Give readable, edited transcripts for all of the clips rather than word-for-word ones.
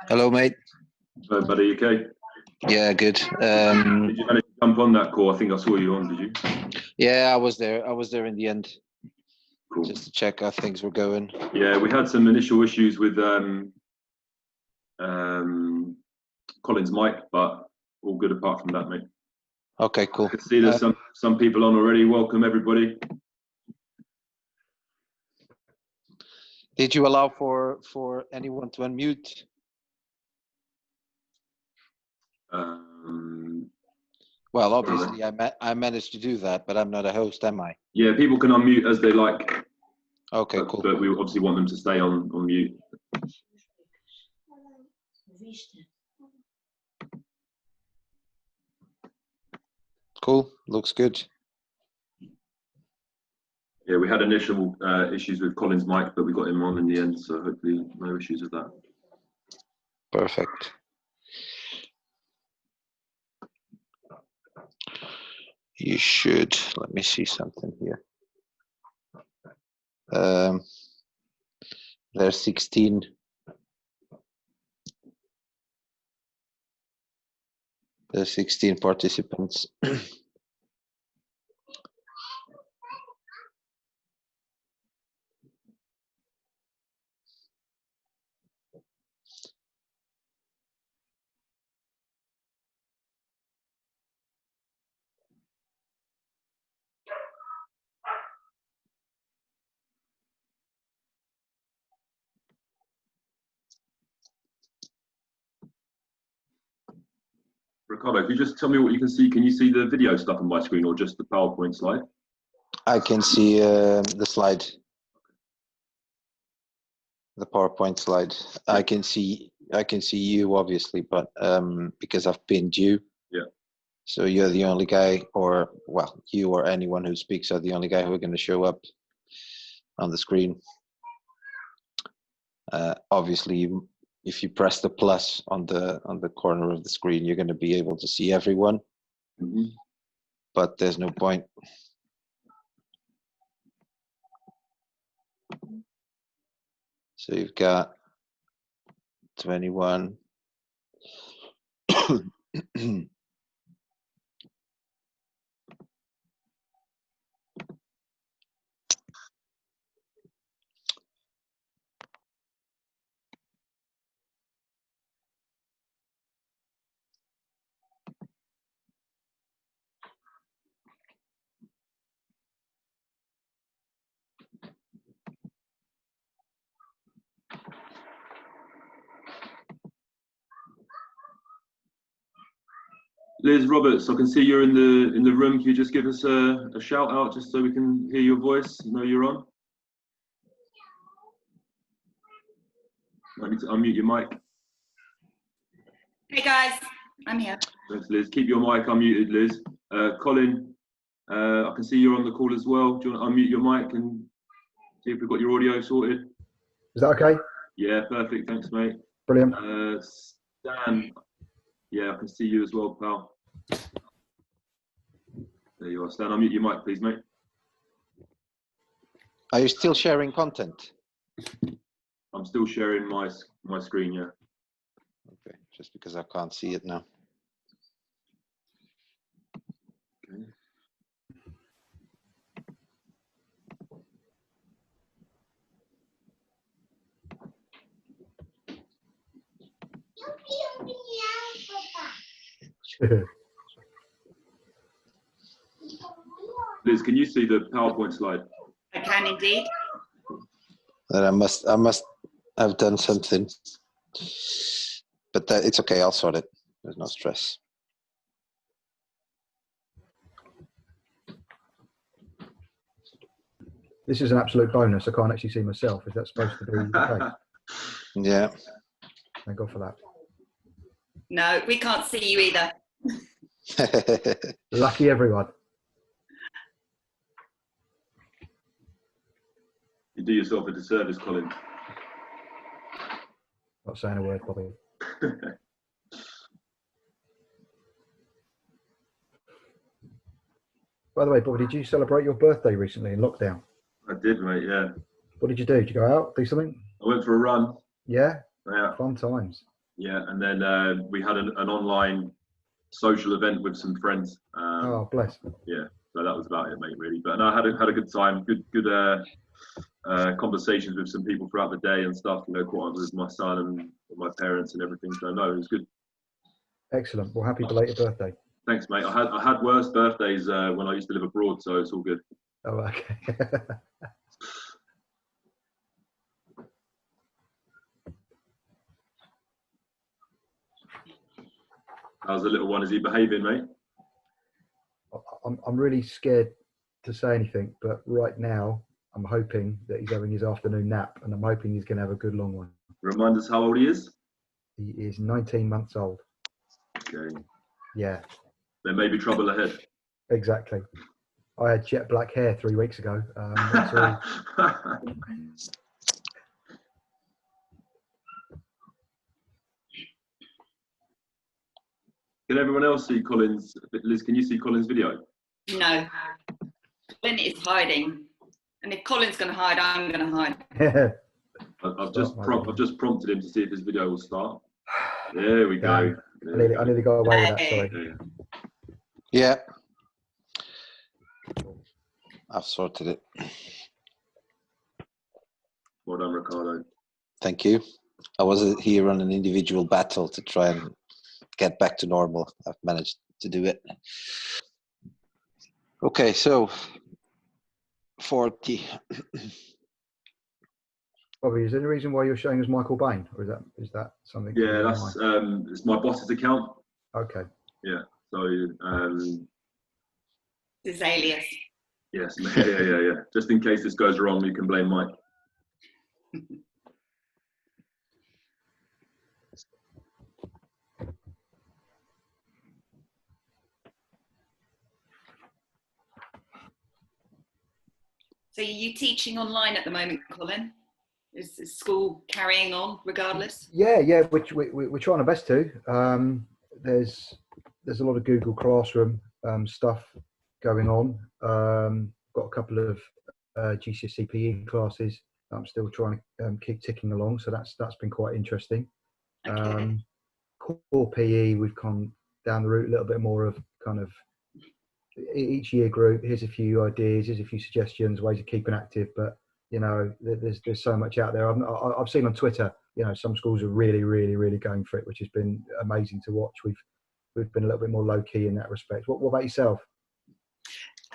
Hello, mate. Hello, buddy. Okay. Yeah, good. Did you manage to jump on that call? I think I saw you on. Did you? Yeah, I was there. I was there in the end, Cool. just to check how things were going. Yeah, we had some initial issues with Colin's mic, but all good apart from that, mate. Okay, cool. I can see there's some people on already. Welcome, everybody. Did you allow for anyone to unmute? Well, obviously, I managed to do that, but I'm not a host, am I? Yeah, people can unmute as they like. Okay, cool. But we obviously want them to stay on mute. Cool. Looks good. Yeah, we had initial issues with Colin's mic, but we got him on in the end, so hopefully no issues with that. Perfect. You should. Let me see something here. There's 16. There's 16 participants. Ricardo, could you just tell me what you can see? Can you see the video stuff on my screen or just the PowerPoint slide? I can see the slide. The PowerPoint slide. I can see you obviously, but because I've pinned you. Yeah. So you're the only guy, or well, you or anyone who speaks are the only guy who are going to show up on the screen. Obviously, if you press the plus on the corner of the screen, you're going to be able to see everyone. Mm-hmm. But there's no point. So you've got 21. Liz Roberts, I can see you're in the room. Can you just give us a shout out just so we can hear your voice, know you're on? I need to unmute your mic. Hey guys, I'm here. Thanks, Liz. Keep your mic unmuted, Liz. Colin, I can see you're on the call as well. Do you want to unmute your mic and see if we've got your audio sorted? Is that okay? Yeah, perfect. Thanks, mate. Brilliant. Stan, yeah, I can see you as well, pal. There you are, Stan. Unmute your mic, please, mate. Are you still sharing content? I'm still sharing my screen, yeah. Okay, just because I can't see it now. Okay. Liz, can you see the PowerPoint slide? I can indeed. Then I must have done something, but it's okay. I'll sort it. There's no stress. This is an absolute bonus. I can't actually see myself. Is that supposed to be the case? Yeah. Thank God for that. No, we can't see you either. Lucky everyone. You do yourself a disservice, Colin. Not saying a word, Bobby. By the way, Bobby, did you celebrate your birthday recently in lockdown? I did, mate, yeah. What did you do? Did you go out, do something? I went for a run. Yeah? Yeah, Fun times. yeah. And then we had an online social event with some friends. Oh, bless. Yeah, so that was about it, mate. Really, but no, I had a good time. Good conversations with some people throughout the day and stuff. You know, caught up with my son and my parents and everything. So no, it was good. Excellent. Well, happy belated birthday. Thanks, mate. I had worse birthdays when I used to live abroad, so it's all good. Oh, okay. How's the little one? Is he behaving, mate? I'm really scared to say anything, but right now I'm hoping that he's having his afternoon nap, and I'm hoping he's going to have a good long one. Remind us how old he is. He is 19 months old. Okay. Yeah, There may be trouble ahead. exactly. I had jet black hair 3 weeks ago. That's all. Can everyone else see Colin's? Liz, can you see Colin's video? No. Colin is hiding. And if Colin's going to hide, I'm going to hide. I've just prompted him to see if his video will start. There we go. I nearly got away with that. Sorry. Yeah. I've sorted it. Well done, Ricardo. Thank you. I was here on an individual battle to try and get back to normal. I've managed to do it. Okay, so 40. Bobby, is there any reason why you're showing us Michael Bain, or is that something? Yeah, that's it's my boss's account. Okay. Yeah. So This is alias. yes, yeah. Just in case this goes wrong, you can blame Mike. So are you teaching online at the moment, Colin? Is school carrying on regardless? Yeah, we're trying our best to. There's a lot of Google Classroom stuff going on. Got a couple of GCSE PE classes that I'm still trying to keep ticking along, so that's been quite interesting. Okay. Core PE, we've gone down the route a little bit more of kind of each year group. Here's a few ideas, here's a few suggestions, ways of keeping active. But you know, there's so much out there. I've seen on Twitter, you know, some schools are really going for it, which has been amazing to watch. We've been a little bit more low key in that respect. What about yourself?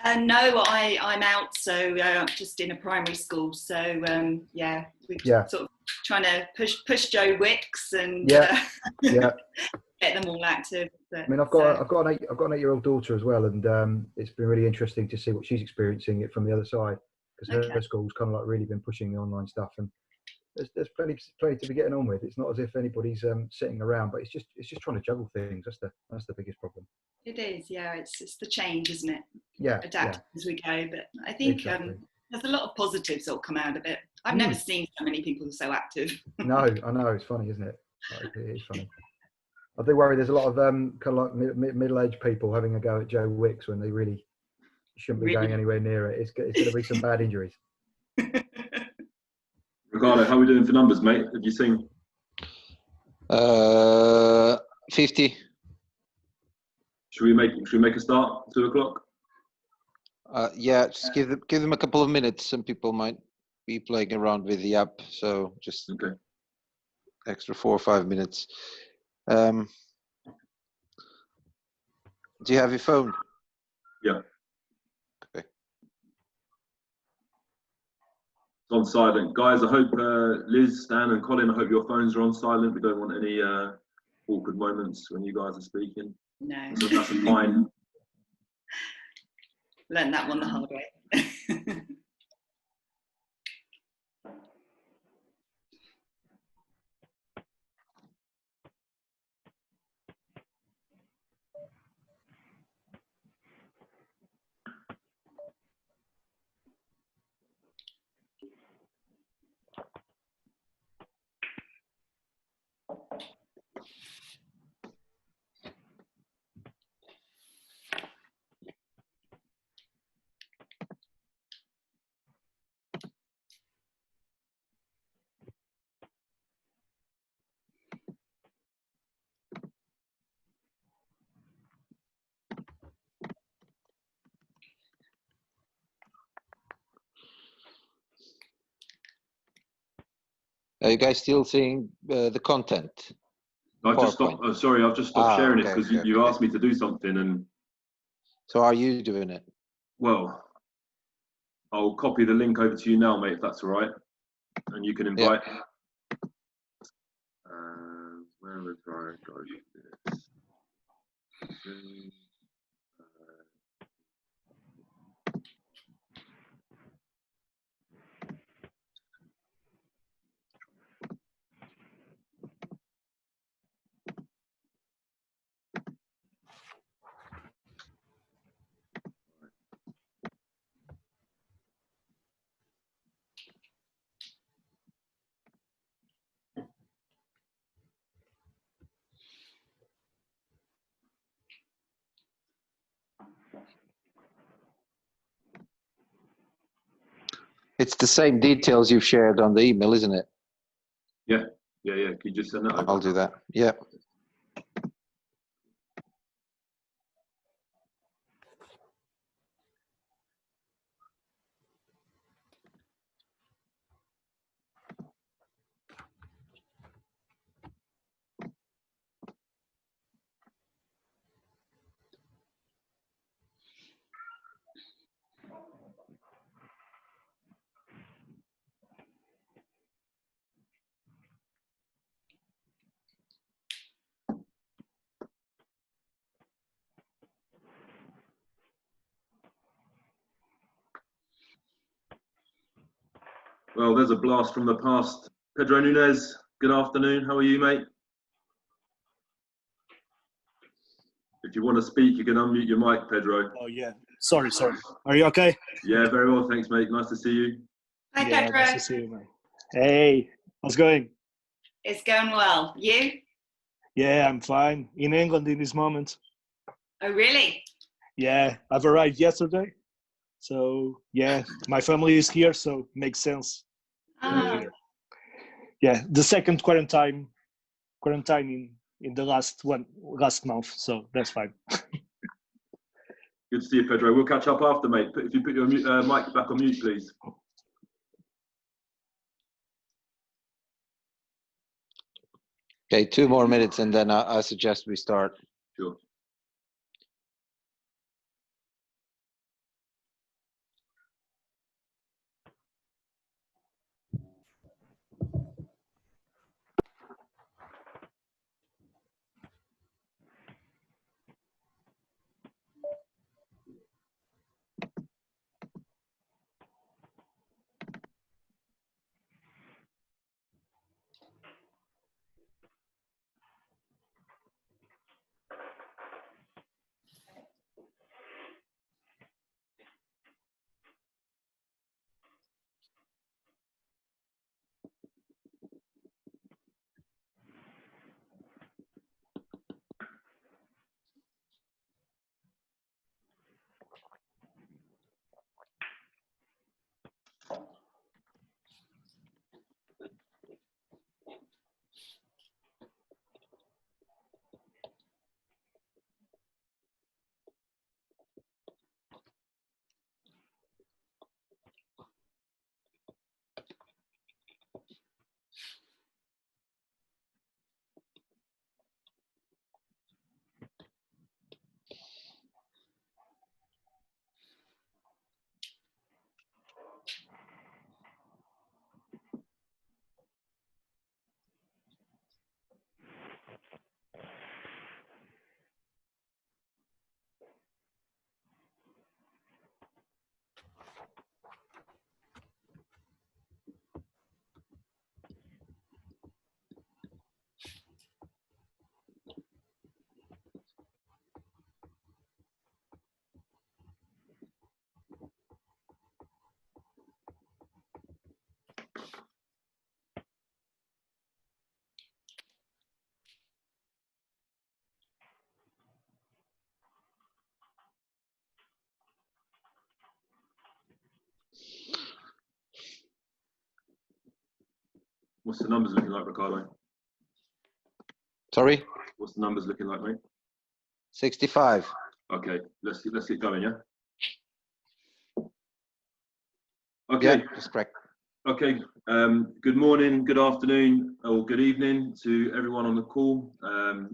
No, I'm out, so I'm just in a primary school. So we're sort of trying to push Joe Wicks and get them all active. But, I mean, I've got an 8-year-old daughter as well, and it's been really interesting to see what she's experiencing it from the other side, because her school's kind of like really been pushing the online stuff, and there's plenty to be getting on with. It's not as if anybody's sitting around, but it's just trying to juggle things. That's the biggest problem. It is, yeah. It's the change, isn't it? Yeah. Adapt as we go. But I think exactly. there's a lot of positives that will come out of it. I've never seen so many people so active. No, I know, it's funny, isn't it? It is funny. I do worry there's a lot of kind of like middle-aged people having a go at Joe Wicks when they really shouldn't be going anywhere near it. It's going to be some bad injuries. Ricardo, how are we doing for numbers, mate? Have you seen? 50. Should we make a start? 2 o'clock? Yeah, just give them a couple of minutes. Some people might be playing around with the app, so just extra 4 or 5 minutes. Do you have your phone? Yeah. Okay. It's on silent, guys. I hope Liz, Stan, and Colin. I hope your phones are on silent. We don't want any awkward moments when you guys are speaking. No. So that's a fine. Learned that one the hard way. Are you guys still seeing the content? I've just stopped. Sorry, I've just stopped sharing it because you asked me to do something, and so are you doing it? Well, I'll copy the link over to you now, mate, if that's all right, and you can invite. Yeah. Where was I? It's the same details you've shared on the email, isn't it? Yeah. Can you just send that over? I'll do that. Yeah. Well, there's a blast from the past. Pedro Nunes, good afternoon. How are you, mate? If you want to speak, you can unmute your mic, Pedro. Oh, yeah. Sorry. Are you okay? Yeah, very well. Thanks, mate. Nice to see you. Hi, Yeah, Pedro. nice to see you, mate. Hey, how's it going? It's going well. You? Yeah, I'm fine. In England in this moment. Oh, really? Yeah, I've arrived yesterday. So, yeah, my family is here, so makes sense. Ah. Yeah, the second quarantine in the last month, so that's fine. Good to see you, Pedro. We'll catch up after, mate. If you put your mic back on mute, please. Okay, 2 more minutes, and then I suggest we start. Sure. What's the numbers looking like, Ricardo? Sorry? What's the numbers looking like, mate? 65. Okay, let's get going, yeah? Okay. Yeah, that's correct. Okay, good morning, good afternoon, or good evening to everyone on the call.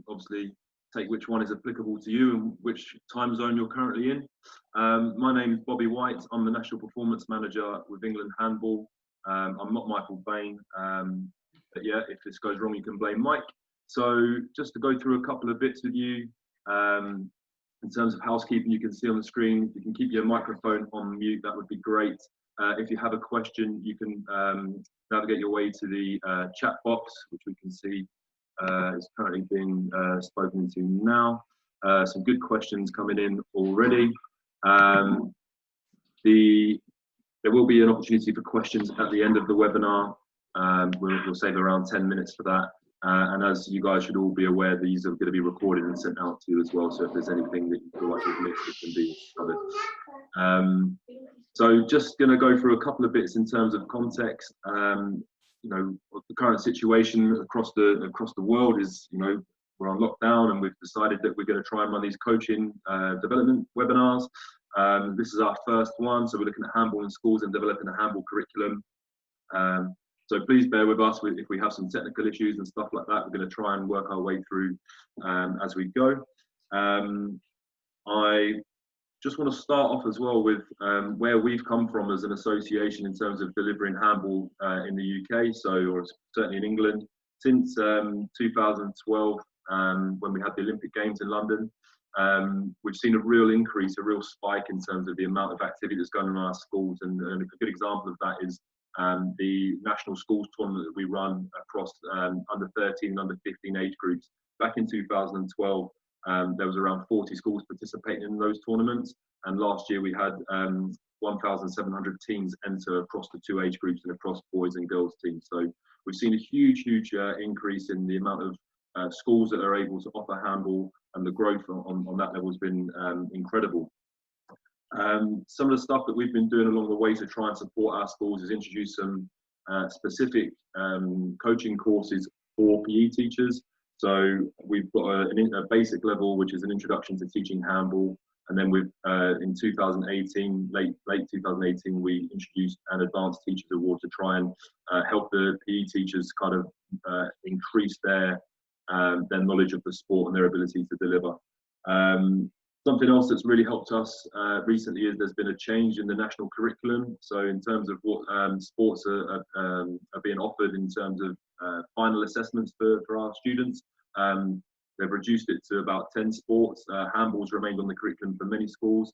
Obviously, take which one is applicable to you and which time zone you're currently in. My name is Bobby White. I'm the National Performance Manager with England Handball. I'm not Michael Bain, but yeah, if this goes wrong, you can blame Mike. So just to go through a couple of bits with you, in terms of housekeeping, you can see on the screen, if you can keep your microphone on mute, that would be great. If you have a question, you can navigate your way to the chat box, which we can see is currently being spoken to now. Some good questions coming in already. There will be an opportunity for questions at the end of the webinar. We'll save around 10 minutes for that. And as you guys should all be aware, these are going to be recorded and sent out to you as well. So if there's anything that you feel like you've missed, it can be covered. So just going to go through a couple of bits in terms of context. You know, the current situation across the world is, you know, we're on lockdown, and we've decided that we're going to try and run these coaching development webinars. This is our first one, so we're looking at handball in schools and developing a handball curriculum. So please bear with us if we have some technical issues and stuff like that. We're going to try and work our way through as we go. I just want to start off as well with where we've come from as an association in terms of delivering handball in the UK, or certainly in England, since 2012, when we had the Olympic Games in London. We've seen a real increase, a real spike in terms of the amount of activity that's going on in our schools, and a good example of that is the national schools tournament that we run across under 13 and under 15 age groups. Back in 2012, there was around 40 schools participating in those tournaments, and last year we had 1,700 teams enter across the two age groups and across boys and girls teams. So we've seen a huge increase in the amount of schools that are able to offer handball, and the growth on that level has been incredible. Some of the stuff that we've been doing along the way to try and support our schools is introduce some specific coaching courses for PE teachers. So we've got a basic level, which is an introduction to teaching handball, and then we've in 2018, late 2018, we introduced an advanced teachers award to try and help the PE teachers kind of increase their knowledge of the sport and their ability to deliver. Something else that's really helped us recently is there's been a change in the national curriculum. So in terms of what sports are being offered in terms of final assessments for our students, they've reduced it to about 10 sports. Handball's remained on the curriculum for many schools,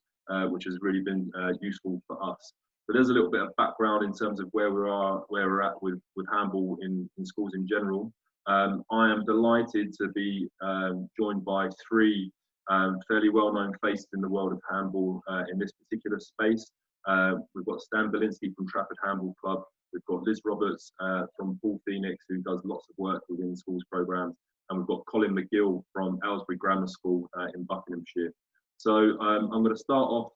which has really been useful for us. But there's a little bit of background in terms of where we're at with handball in schools in general. I am delighted to be joined by three fairly well-known faces in the world of handball in this particular space. We've got Stan Belinsky from Trafford Handball Club. We've got Liz Roberts from Paul Phoenix, who does lots of work within schools programs. And we've got Colin McGill from Aylesbury Grammar School in Buckinghamshire. So I'm going to start off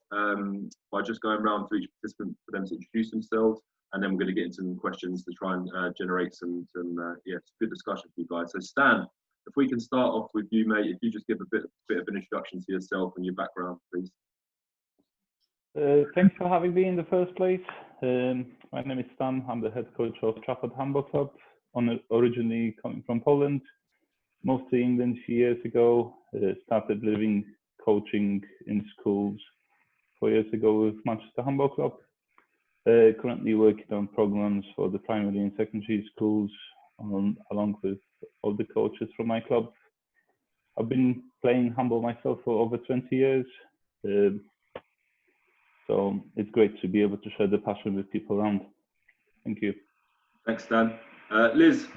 by just going around to each participant for them to introduce themselves, and then we're going to get into some questions to try and generate some good discussion for you guys. So Stan, if we can start off with you, mate, if you just give a bit of an introduction to yourself and your background, please. Thanks for having me in the first place. My name is Stan. I'm the head coach of Trafford Handball Club, originally coming from Poland, moved to England a few years ago, started living coaching in schools 4 years ago with Manchester Handball Club. Currently working on programs for the primary and secondary schools along with all the coaches from my club. I've been playing handball myself for over 20 years. So it's great to be able to share the passion with people around. Thank you. Thanks, Stan. Liz.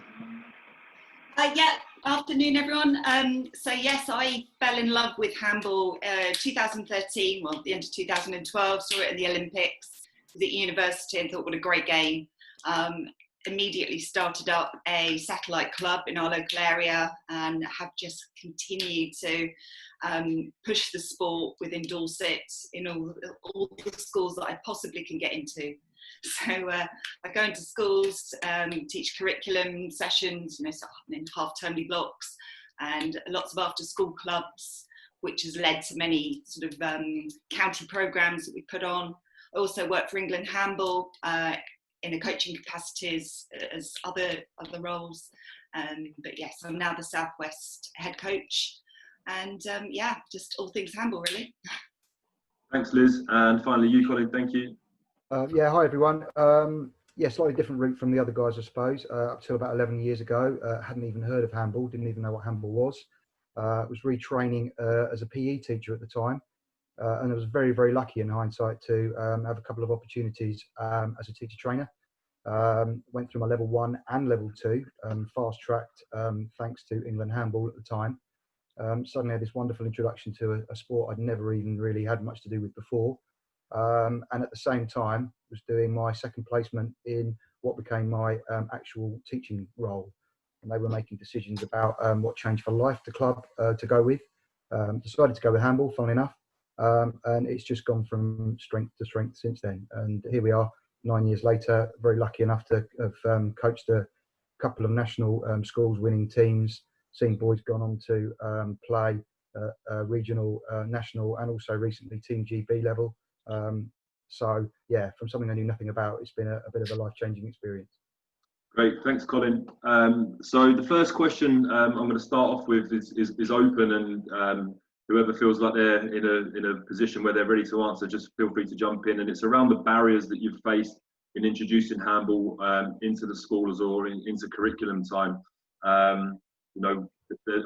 Yeah, afternoon, everyone. So yes, I fell in love with handball 2013, well, the end of 2012, saw it in the Olympics, was at university and thought, what a great game. Immediately started up a satellite club in our local area and have just continued to push the sport within Dorset in all the schools that I possibly can get into. So I go into schools, teach curriculum sessions, in half-termly blocks, and lots of after-school clubs, which has led to many sort of county programs that we put on. I also work for England Handball in a coaching capacity as other roles. But yes, I'm now the Southwest head coach, and yeah, just all things handball really. Thanks, Liz. And finally, you, Colin. Thank you. Yeah, hi everyone. Yeah, slightly different route from the other guys, I suppose. Up till about 11 years ago, hadn't even heard of handball, didn't even know what handball was. Was retraining as a PE teacher at the time, and I was very, very lucky in hindsight to have a couple of opportunities as a teacher trainer. Went through my level 1 and level 2, fast tracked thanks to England Handball at the time. Suddenly had this wonderful introduction to a sport I'd never even really had much to do with before. And at the same time was doing my second placement in what became my actual teaching role. And they were making decisions about what Change for Life, the club, to go with. Decided to go with handball, funnily enough. And it's just gone from strength to strength since then. And here we are, 9 years later, very lucky enough to have coached a couple of national schools winning teams, seen boys gone on to play regional, national, and also recently Team GB level. So yeah, from something I knew nothing about, it's been a bit of a life-changing experience. Great, thanks, Colin. So the first question I'm going to start off with is open, and whoever feels like they're in a position where they're ready to answer, just feel free to jump in. And it's around the barriers that you've faced in introducing handball into the schools or into curriculum time. You know,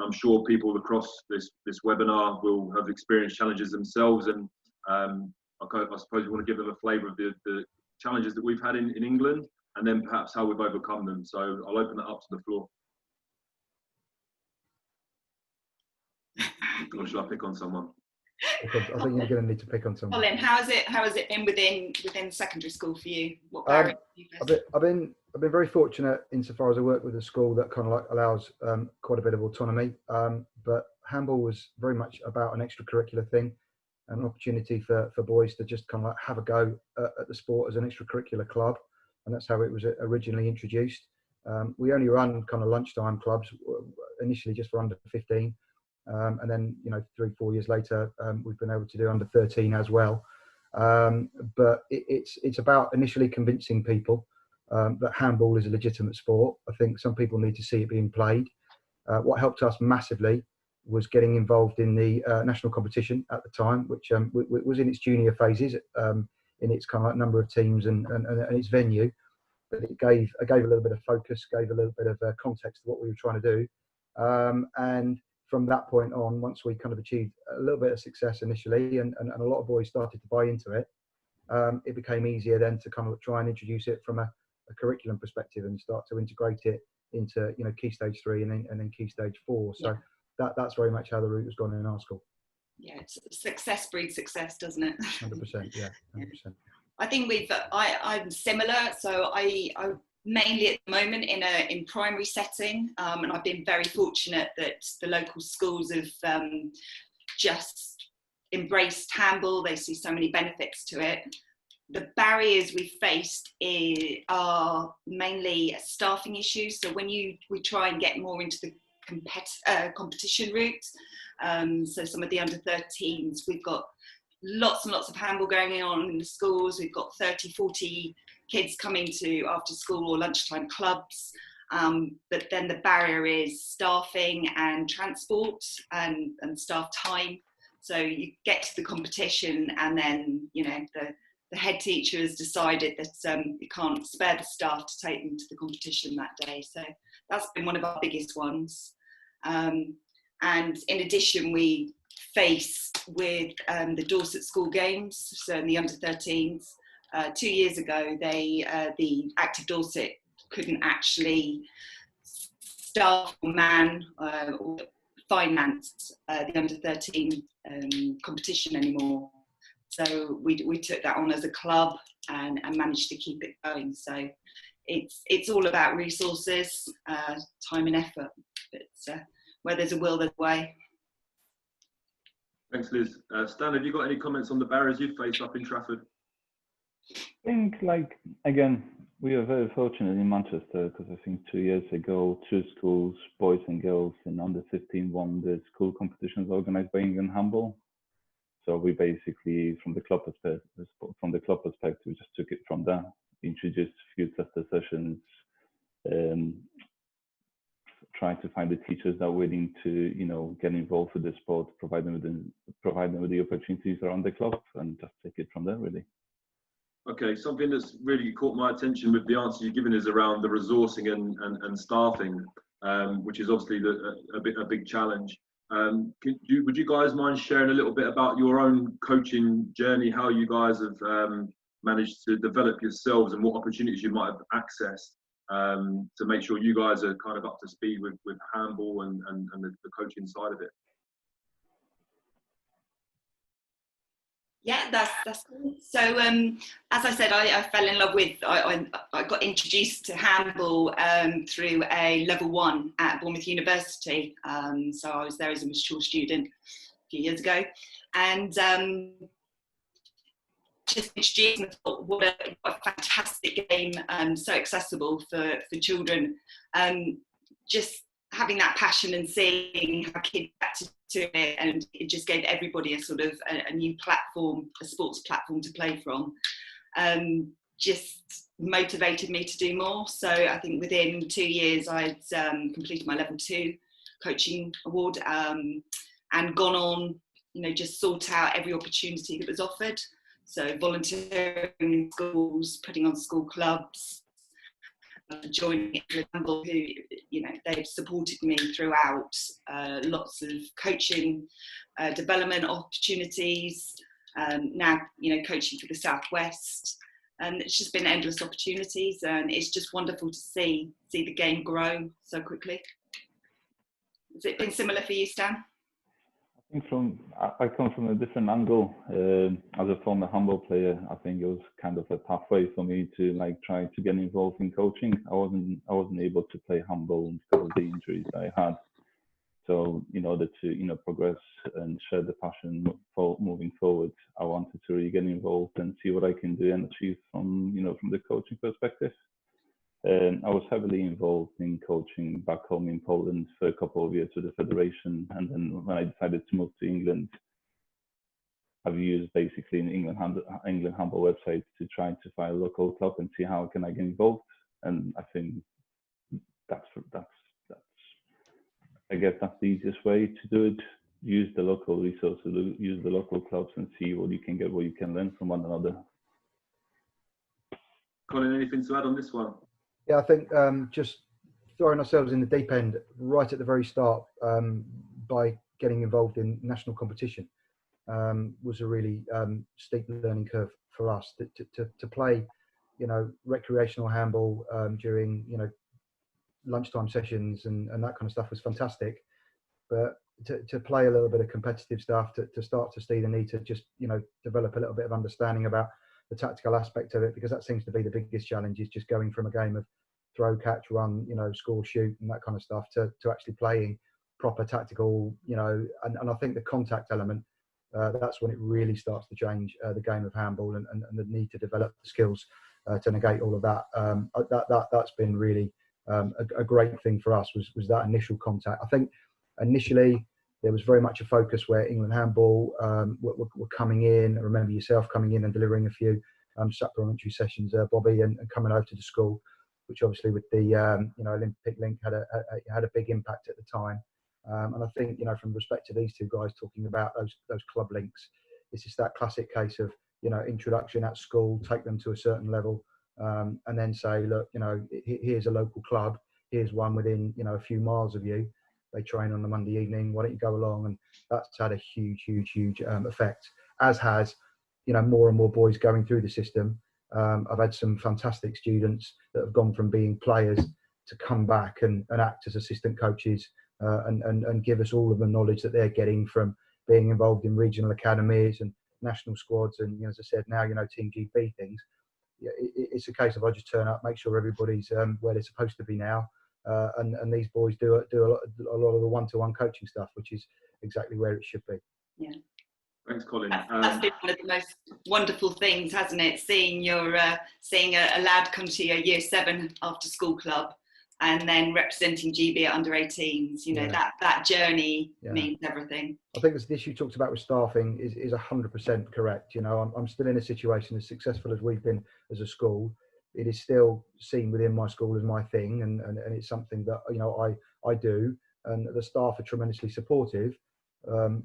I'm sure people across this webinar will have experienced challenges themselves, and I suppose we want to give them a flavour of the challenges that we've had in England, and then perhaps how we've overcome them. So I'll open that up to the floor. Or should I pick on someone? I think you're going to need to pick on someone. Colin, how has it been within secondary school for you? What barriers have you faced? I've been very fortunate insofar as I work with a school that kind of like allows quite a bit of autonomy. But handball was very much about an extracurricular thing, an opportunity for boys to just kind of like have a go at the sport as an extracurricular club, and that's how it was originally introduced. We only run kind of lunchtime clubs initially just for under 15. And then, 3-4 years later, we've been able to do under 13 as well. But it's about initially convincing people that handball is a legitimate sport. I think some people need to see it being played. What helped us massively was getting involved in the national competition at the time, which was in its junior phases, in its kind of like number of teams and its venue. But it gave a little bit of focus, gave a little bit of context to what we were trying to do. And from that point on, once we kind of achieved a little bit of success initially, and a lot of boys started to buy into it, it became easier then to kind of try and introduce it from a curriculum perspective and start to integrate it into key stage 3 and then key stage 4. So that's very much how the route has gone in our school. Yeah, success breeds success, doesn't it? 100%, yeah, 100%. I think I'm similar. So I mainly at the moment in primary setting, and I've been very fortunate that the local schools have just embraced handball. They see so many benefits to it. The barriers we faced are mainly staffing issues. So when we try and get more into the competition route, so some of the under 13s, we've got lots and lots of handball going on in the schools. We've got 30-40 kids coming to after school or lunchtime clubs, but then the barrier is staffing and transport and staff time. So you get to the competition, and then the head teacher has decided that you can't spare the staff to take them to the competition that day. So that's been one of our biggest ones. And in addition, we faced with the Dorset School Games, so in the under 13s. 2 years ago, the Active Dorset couldn't actually staff or man or finance the under 13 competition anymore. So we took that on as a club and managed to keep it going. So it's all about resources, time and effort. But where there's a will, there's a way. Thanks, Liz. Stan, have you got any comments on the barriers you've faced up in Trafford? I think, again, we are very fortunate in Manchester because I think 2 years ago, 2 schools, boys and girls in under 15, won the school competitions organised by England Handball. So we basically, from the club perspective, we just took it from there. introduced a few tester sessions, trying to find the teachers that are willing to, you know, get involved with the sport, provide them with the opportunities around the club, and just take it from there, really. Okay, something that's really caught my attention with the answer you've given is around the resourcing and staffing, which is obviously a big challenge. Would you guys mind sharing a little bit about your own coaching journey, how you guys have managed to develop yourselves and what opportunities you might have accessed to make sure you guys are kind of up to speed with handball and the coaching side of it? Yeah, that's cool. So as I said, I fell in love with, I got introduced to handball through a level 1 at Bournemouth University. So I was there as a mature student a few years ago, and just introduced and thought, what a fantastic game, so accessible for children. Just having that passion and seeing how kids had to it, and it just gave everybody a sort of a new platform, a sports platform to play from. Just motivated me to do more. So I think within 2 years I'd completed my level 2 coaching award and gone on, you know, just sought out every opportunity that was offered. So volunteering in schools, putting on school clubs, joining Handball, who, you know, they've supported me throughout, lots of coaching, development opportunities, now, you know, coaching for the Southwest, and it's just been endless opportunities, and it's just wonderful to see the game grow so quickly. Has it been similar for you, Stan? I think I come from a different angle. As a former handball player, I think it was kind of a pathway for me to like try to get involved in coaching. I wasn't able to play handball because of the injuries I had. So in order to, you know, progress and share the passion for moving forward, I wanted to really get involved and see what I can do and achieve from, you know, from the coaching perspective. I was heavily involved in coaching back home in Poland for a couple of years with the federation, and then when I decided to move to England, I've used basically an England handball website to try to find a local club and see how can I get involved. And I think that's I guess that's the easiest way to do it. Use the local resources, use the local clubs, and see what you can get, what you can learn from one another. Colin, anything to add on this one? Yeah, I think just throwing ourselves in the deep end right at the very start by getting involved in national competition was a really steep learning curve for us. To play, you know, recreational handball during, you know, lunchtime sessions and that kind of stuff was fantastic. But to play a little bit of competitive stuff, to start to see the need to just, you know, develop a little bit of understanding about the tactical aspect of it, because that seems to be the biggest challenge, is just going from a game of throw, catch, run, you know, score, shoot, and that kind of stuff to actually playing proper tactical, you know, and I think the contact element, that's when it really starts to change the game of handball, and the need to develop the skills to negate all of that. That's been really a great thing for us, was that initial contact. I think initially there was very much a focus where England Handball were coming in. I remember yourself coming in and delivering a few supplementary sessions, Bobby, and coming over to the school, which obviously with the you know, Olympic link had a big impact at the time. And I think, you know, from respect to these two guys talking about those club links, it's just that classic case of, you know, introduction at school, take them to a certain level, and then say, look, you know, here's a local club, here's one within, you know, a few miles of you. They train on a Monday evening. Why don't you go along? And that's had a huge effect, as has, you know, more and more boys going through the system. I've had some fantastic students that have gone from being players to come back and act as assistant coaches and give us all of the knowledge that they're getting from being involved in regional academies and national squads. And, you know, as I said, now, you know, Team GB things. It's a case of I just turn up, make sure everybody's where they're supposed to be now. And these boys do a lot of the one-to-one coaching stuff, which is exactly where it should be. Yeah. Thanks, Colin. That's been one of the most wonderful things, hasn't it? Seeing seeing a lad come to your year 7 after school club, and then representing GB at under 18s. You know, that journey means everything. I think this you talked about with staffing is 100% correct. You know, I'm still in a situation as successful as we've been as a school. it is still seen within my school as my thing, and it's something that, you know, I do, and the staff are tremendously supportive.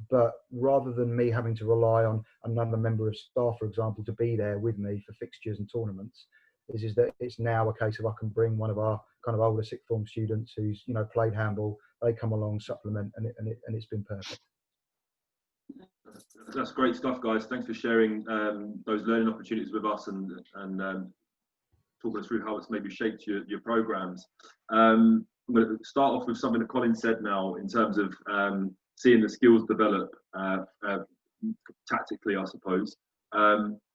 But rather than me having to rely on another member of staff, for example, to be there with me for fixtures and tournaments, is that it's now a case of I can bring one of our kind of older sixth form students who's, you know, played handball. They come along, supplement, and it's been perfect. That's great stuff, guys. Thanks for sharing those learning opportunities with us and talking us through how it's maybe shaped your programs. I'm going to start off with something that Colin said now in terms of seeing the skills develop tactically, I suppose.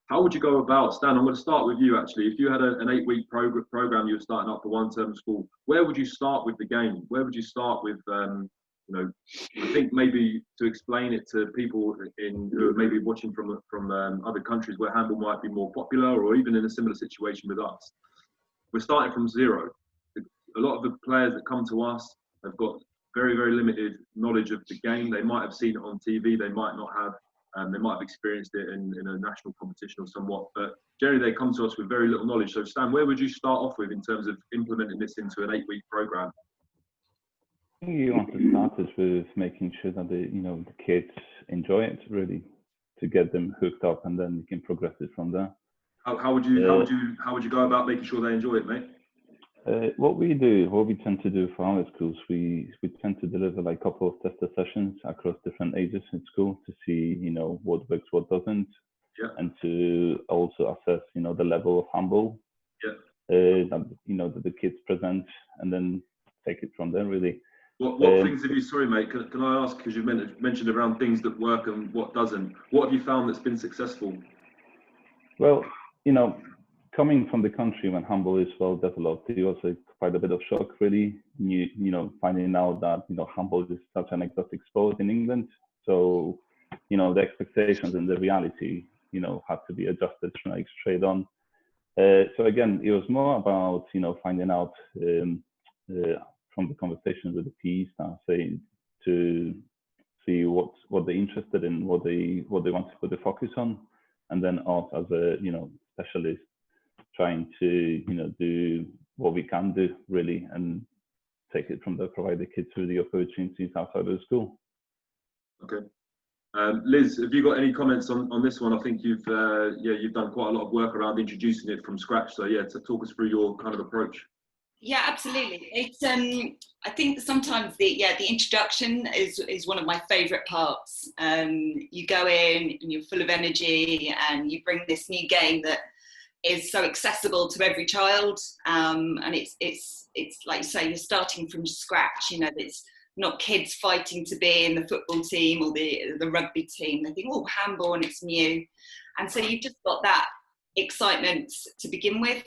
How would you go about, Stan, I'm going to start with you actually. If you had an 8-week program you were starting up for one term school, where would you start with the game? Where would you start with, you know, I think maybe to explain it to people who are maybe watching from other countries where handball might be more popular, or even in a similar situation with us. We're starting from zero. A lot of the players that come to us have got very, very limited knowledge of the game. They might have seen it on TV, they might not have. They might have experienced it in a national competition or somewhat, but generally they come to us with very little knowledge. So Stan, where would you start off with in terms of implementing this into an 8-week program? I think you want to start it with making sure that the kids enjoy it, really, to get them hooked up, and then you can progress it from there. How would you go about making sure they enjoy it, mate? What we tend to do for our schools, we tend to deliver like a couple of tester sessions across different ages in school to see, you know, what works, what doesn't, yeah, and to also assess, you know, the level of handball, yeah, that the kids present, and then take it from there, really. What things have you? Sorry, mate. Can I ask, because you mentioned around things that work and what doesn't? What have you found that's been successful? Well, you know, coming from the country when handball is well developed, it was quite a bit of shock, really. You know, finding out that, you know, handball is such an exotic sport in England. So, you know, the expectations and the reality, you know, had to be adjusted like straight on. So again, it was more about, you know, finding out from the conversation with the PE staff, say, to see what they're interested in, what they want to put the focus on, and then us as a, you know, specialist, trying to, you know, do what we can do, really, and take it from there, provide the kids with the opportunities outside of the school. Okay. Liz, have you got any comments on this one? I think you've done quite a lot of work around introducing it from scratch. So yeah, talk us through your kind of approach. Yeah, absolutely. It's I think sometimes the introduction is one of my favourite parts. You go in and you're full of energy, and you bring this new game that is so accessible to every child, and it's like you say, you're starting from scratch. You know, it's not kids fighting to be in the football team or the rugby team. They think, oh, handball, and it's new, and so you've just got that excitement to begin with.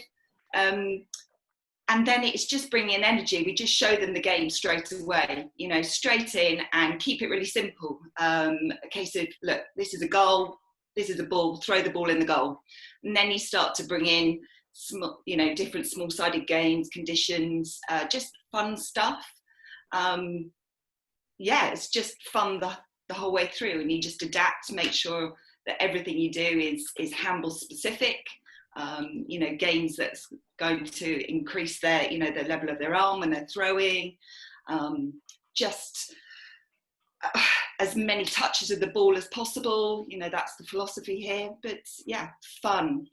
And then it's just bringing energy. We just show them the game straight away, you know, straight in, and keep it really simple. A case of, look, this is a goal, this is a ball, throw the ball in the goal. And then you start to bring in, you know, different small-sided games, conditions, just fun stuff. Yeah, it's just fun the whole way through, and you just adapt to make sure that everything you do is handball specific. You know, games that's going to increase their, you know, the level of their arm when they're throwing, just as many touches of the ball as possible. You know, that's the philosophy here. But yeah, fun.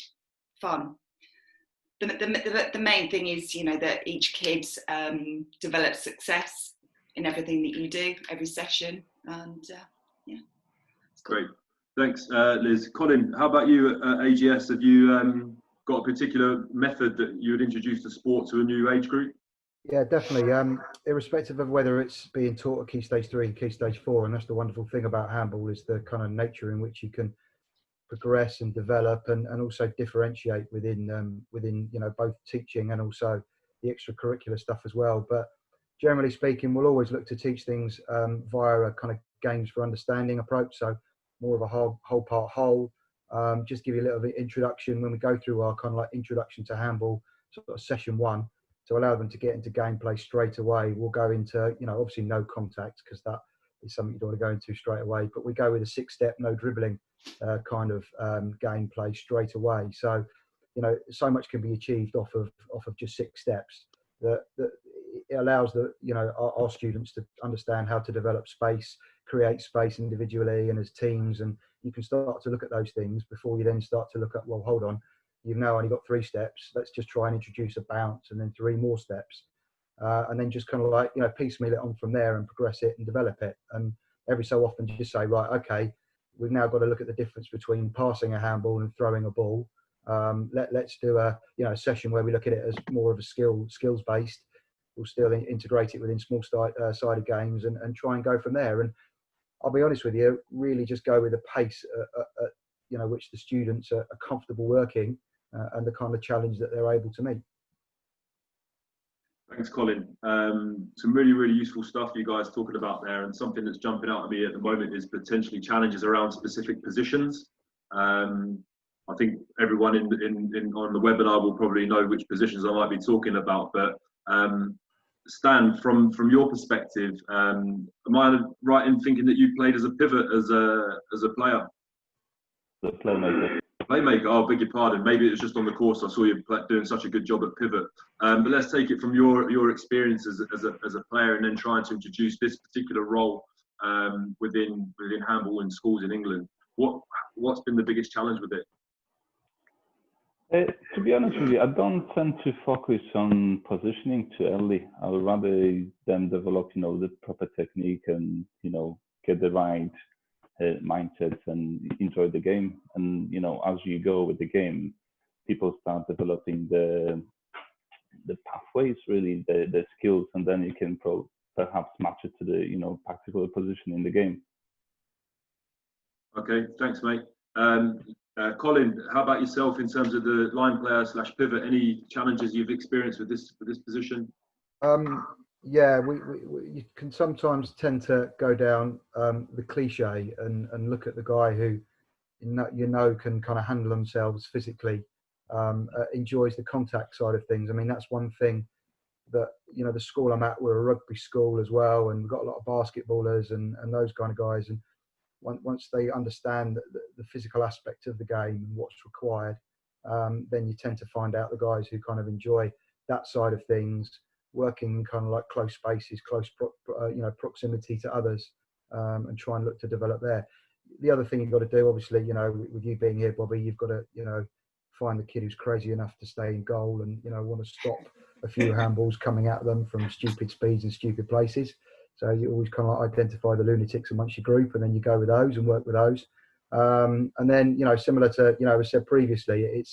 The main thing is, you know, that each kid develops success in everything that you do, every session, and yeah. Great. Thanks, Liz. Colin, how about you at AGS? Have you got a particular method that you would introduce to sport to a new age group? Yeah, definitely. Irrespective of whether it's being taught at Key Stage 3 and Key Stage 4, and that's the wonderful thing about handball, is the kind of nature in which you can progress and develop, and also differentiate within you know, both teaching and also the extracurricular stuff as well. But generally speaking, we'll always look to teach things via a kind of games for understanding approach. So more of a whole part whole. Just give you a little bit introduction when we go through our kind of like introduction to handball, sort of session 1, to allow them to get into gameplay straight away. We'll go into, you know, obviously no contact, because that is something you don't want to go into straight away, but we go with a 6-step, no dribbling kind of gameplay straight away. So you know, so much can be achieved off of just 6 steps. That it allows our students to understand how to develop space, create space individually and as teams, and you can start to look at those things before you then start to look at, well, hold on, you've now only got 3 steps. Let's just try and introduce a bounce, and then 3 more steps, and then just kind of like, you know, piecemeal it on from there and progress it and develop it. And every so often just say, right, okay, we've now got to look at the difference between passing a handball and throwing a ball. Let's do a session where we look at it as more of a skills based. We'll still integrate it within small sided games and try and go from there. And I'll be honest with you, really just go with the pace at which the students are comfortable working and the kind of challenge that they're able to meet. Thanks, Colin. Some really, really useful stuff you guys talking about there, and something that's jumping out at me at the moment is potentially challenges around specific positions. I think everyone on the webinar will probably know which positions I might be talking about, but Stan, from your perspective, am I right in thinking that you played as a pivot as a player? The playmaker. Playmaker. Oh, beg your pardon. Maybe it was just on the course I saw you doing such a good job at pivot. But let's take it from your experience as a player, and then trying to introduce this particular role within handball in schools in England. What's been the biggest challenge with it? To be honest with you, I don't tend to focus on positioning too early. I would rather them develop, the proper technique and, get the right mindsets and enjoy the game. And, as you go with the game, people start developing the pathways, really, the skills, and then you can perhaps match it to the, practical position in the game. Okay, thanks, mate. Colin, how about yourself in terms of the line player / pivot? Any challenges you've experienced with this position? Yeah, you can sometimes tend to go down the cliche and look at the guy who can kind of handle themselves physically, enjoys the contact side of things. I mean, that's one thing that the school I'm at, we're a rugby school as well, and we've got a lot of basketballers and those kind of guys. And once they understand the physical aspect of the game and what's required, then you tend to find out the guys who kind of enjoy that side of things, working kind of like close spaces, close proximity to others, and try and look to develop there. The other thing you've got to do, obviously, with you being here, Bobby, you've got to, find the kid who's crazy enough to stay in goal and, want to stop a few handballs coming at them from stupid speeds and stupid places. So you always kind of like identify the lunatics amongst your group, and then you go with those and work with those. And then, similar to, as said previously,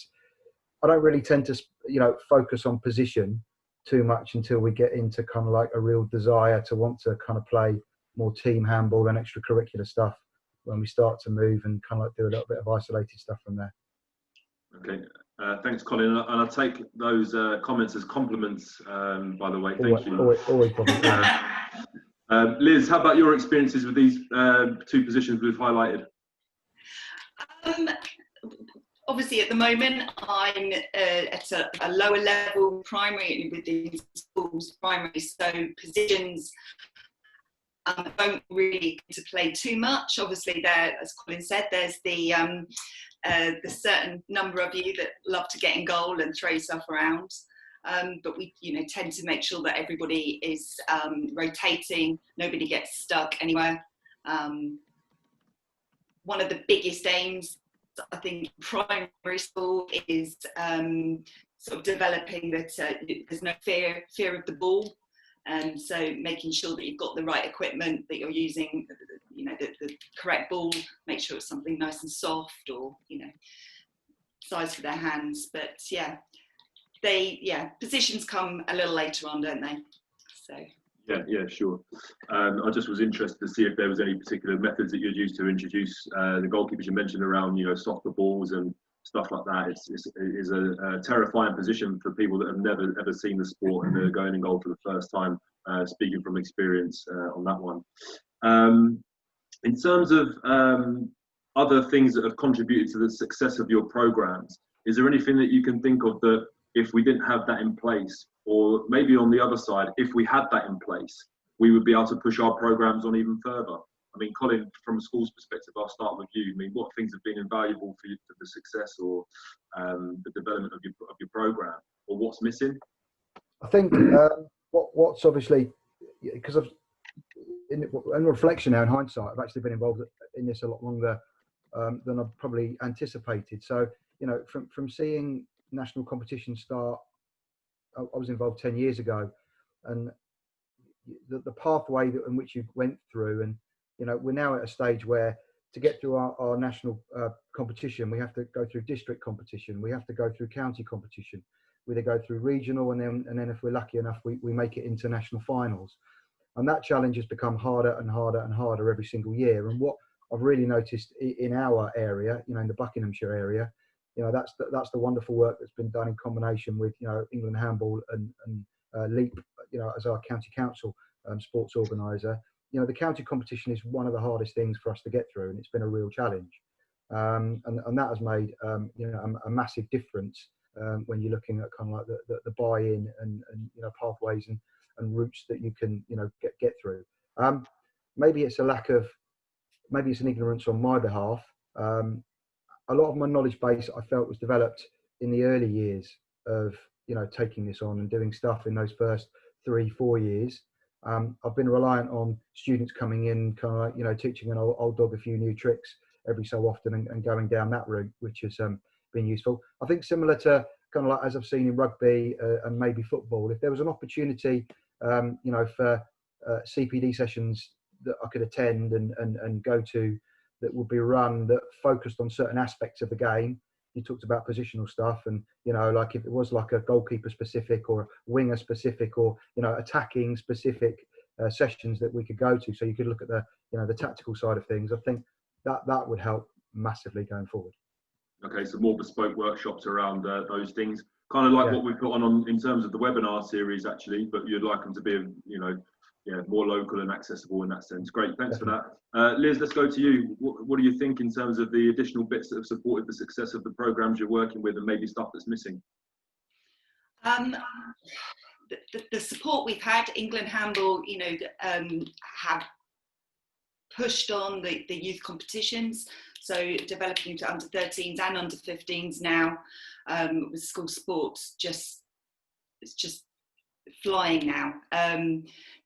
I don't really tend to, focus on position too much until we get into kind of like a real desire to want to kind of play more team handball and extracurricular stuff when we start to move and kind of like do a little bit of isolated stuff from there. Okay. Thanks, Colin. And I take those comments as compliments, by the way. Thank you. Always Liz, how about your experiences with these 2 positions we've highlighted? Obviously, at the moment, I'm at a lower level primary within schools, primary, so positions don't really to play too much. Obviously, there, as Colin said, there's the certain number of you that love to get in goal and throw stuff around. But we, tend to make sure that everybody is rotating, nobody gets stuck anywhere. One of the biggest aims, I think, primary school is sort of developing that there's no fear of the ball, and so making sure that you've got the right equipment, that you're using, the correct ball. Make sure it's something nice and soft, or size for their hands. But positions come a little later on, don't they? So. Yeah, sure. I just was interested to see if there was any particular methods that you'd use to introduce the goalkeepers you mentioned around, softer balls and stuff like that. It's a terrifying position for people that have never ever seen the sport and they're going in goal for the first time. Speaking from experience on that one. In terms of other things that have contributed to the success of your programs, is there anything that you can think of that if we didn't have that in place, or maybe on the other side, if we had that in place, we would be able to push our programs on even further? I mean, Colin, from a school's perspective, I'll start with you. I mean, what things have been invaluable for you for the success or the development of your program, or what's missing? I think what's obviously, because I've in reflection now, in hindsight, I've actually been involved in this a lot longer than I probably anticipated. So, you know, from seeing national competition start, I was involved 10 years ago, and the pathway in which you went through, and you know, we're now at a stage where to get through our national competition, we have to go through district competition, we have to go through county competition, we then go through regional, and then if we're lucky enough, we make it into national finals. And that challenge has become harder and harder and harder every single year. And what I've really noticed in our area, you know, in the Buckinghamshire area, you know, that's the wonderful work that's been done in combination with, you know, England Handball and LEAP, you know, as our county council sports organiser. You know, the county competition is one of the hardest things for us to get through, and it's been a real challenge. And that has made, you know, a massive difference when you're looking at kind of like the buy-in and you know, pathways and routes that you can, you know, get through. Maybe it's maybe it's an ignorance on my behalf. A lot of my knowledge base, I felt, was developed in the early years of, you know, taking this on and doing stuff in those first 3-4 years. I've been reliant on students coming in, kind of like, you know, teaching an old dog a few new tricks every so often and going down that route, which has been useful. I think similar to kind of like as I've seen in rugby and maybe football, if there was an opportunity, you know, for CPD sessions that I could attend and go to, that would be run that focused on certain aspects of the game. You talked about positional stuff, and you know, like if it was like a goalkeeper specific or winger specific or, you know, attacking specific sessions that we could go to, so you could look at the, you know, the tactical side of things. I think that would help massively going forward. Okay, so more bespoke workshops around those things, kind of like what we've got on in terms of the webinar series, actually. But you'd like them to be, you know, more local and accessible in that sense. Great, thanks for that. Liz, let's go to you. What do you think in terms of the additional bits that have supported the success of the programs you're working with, and maybe stuff that's missing? The support we've had, England Handball, you know, have pushed on the youth competitions, so developing into under 13s and under 15s now, with school sports. It's just flying now.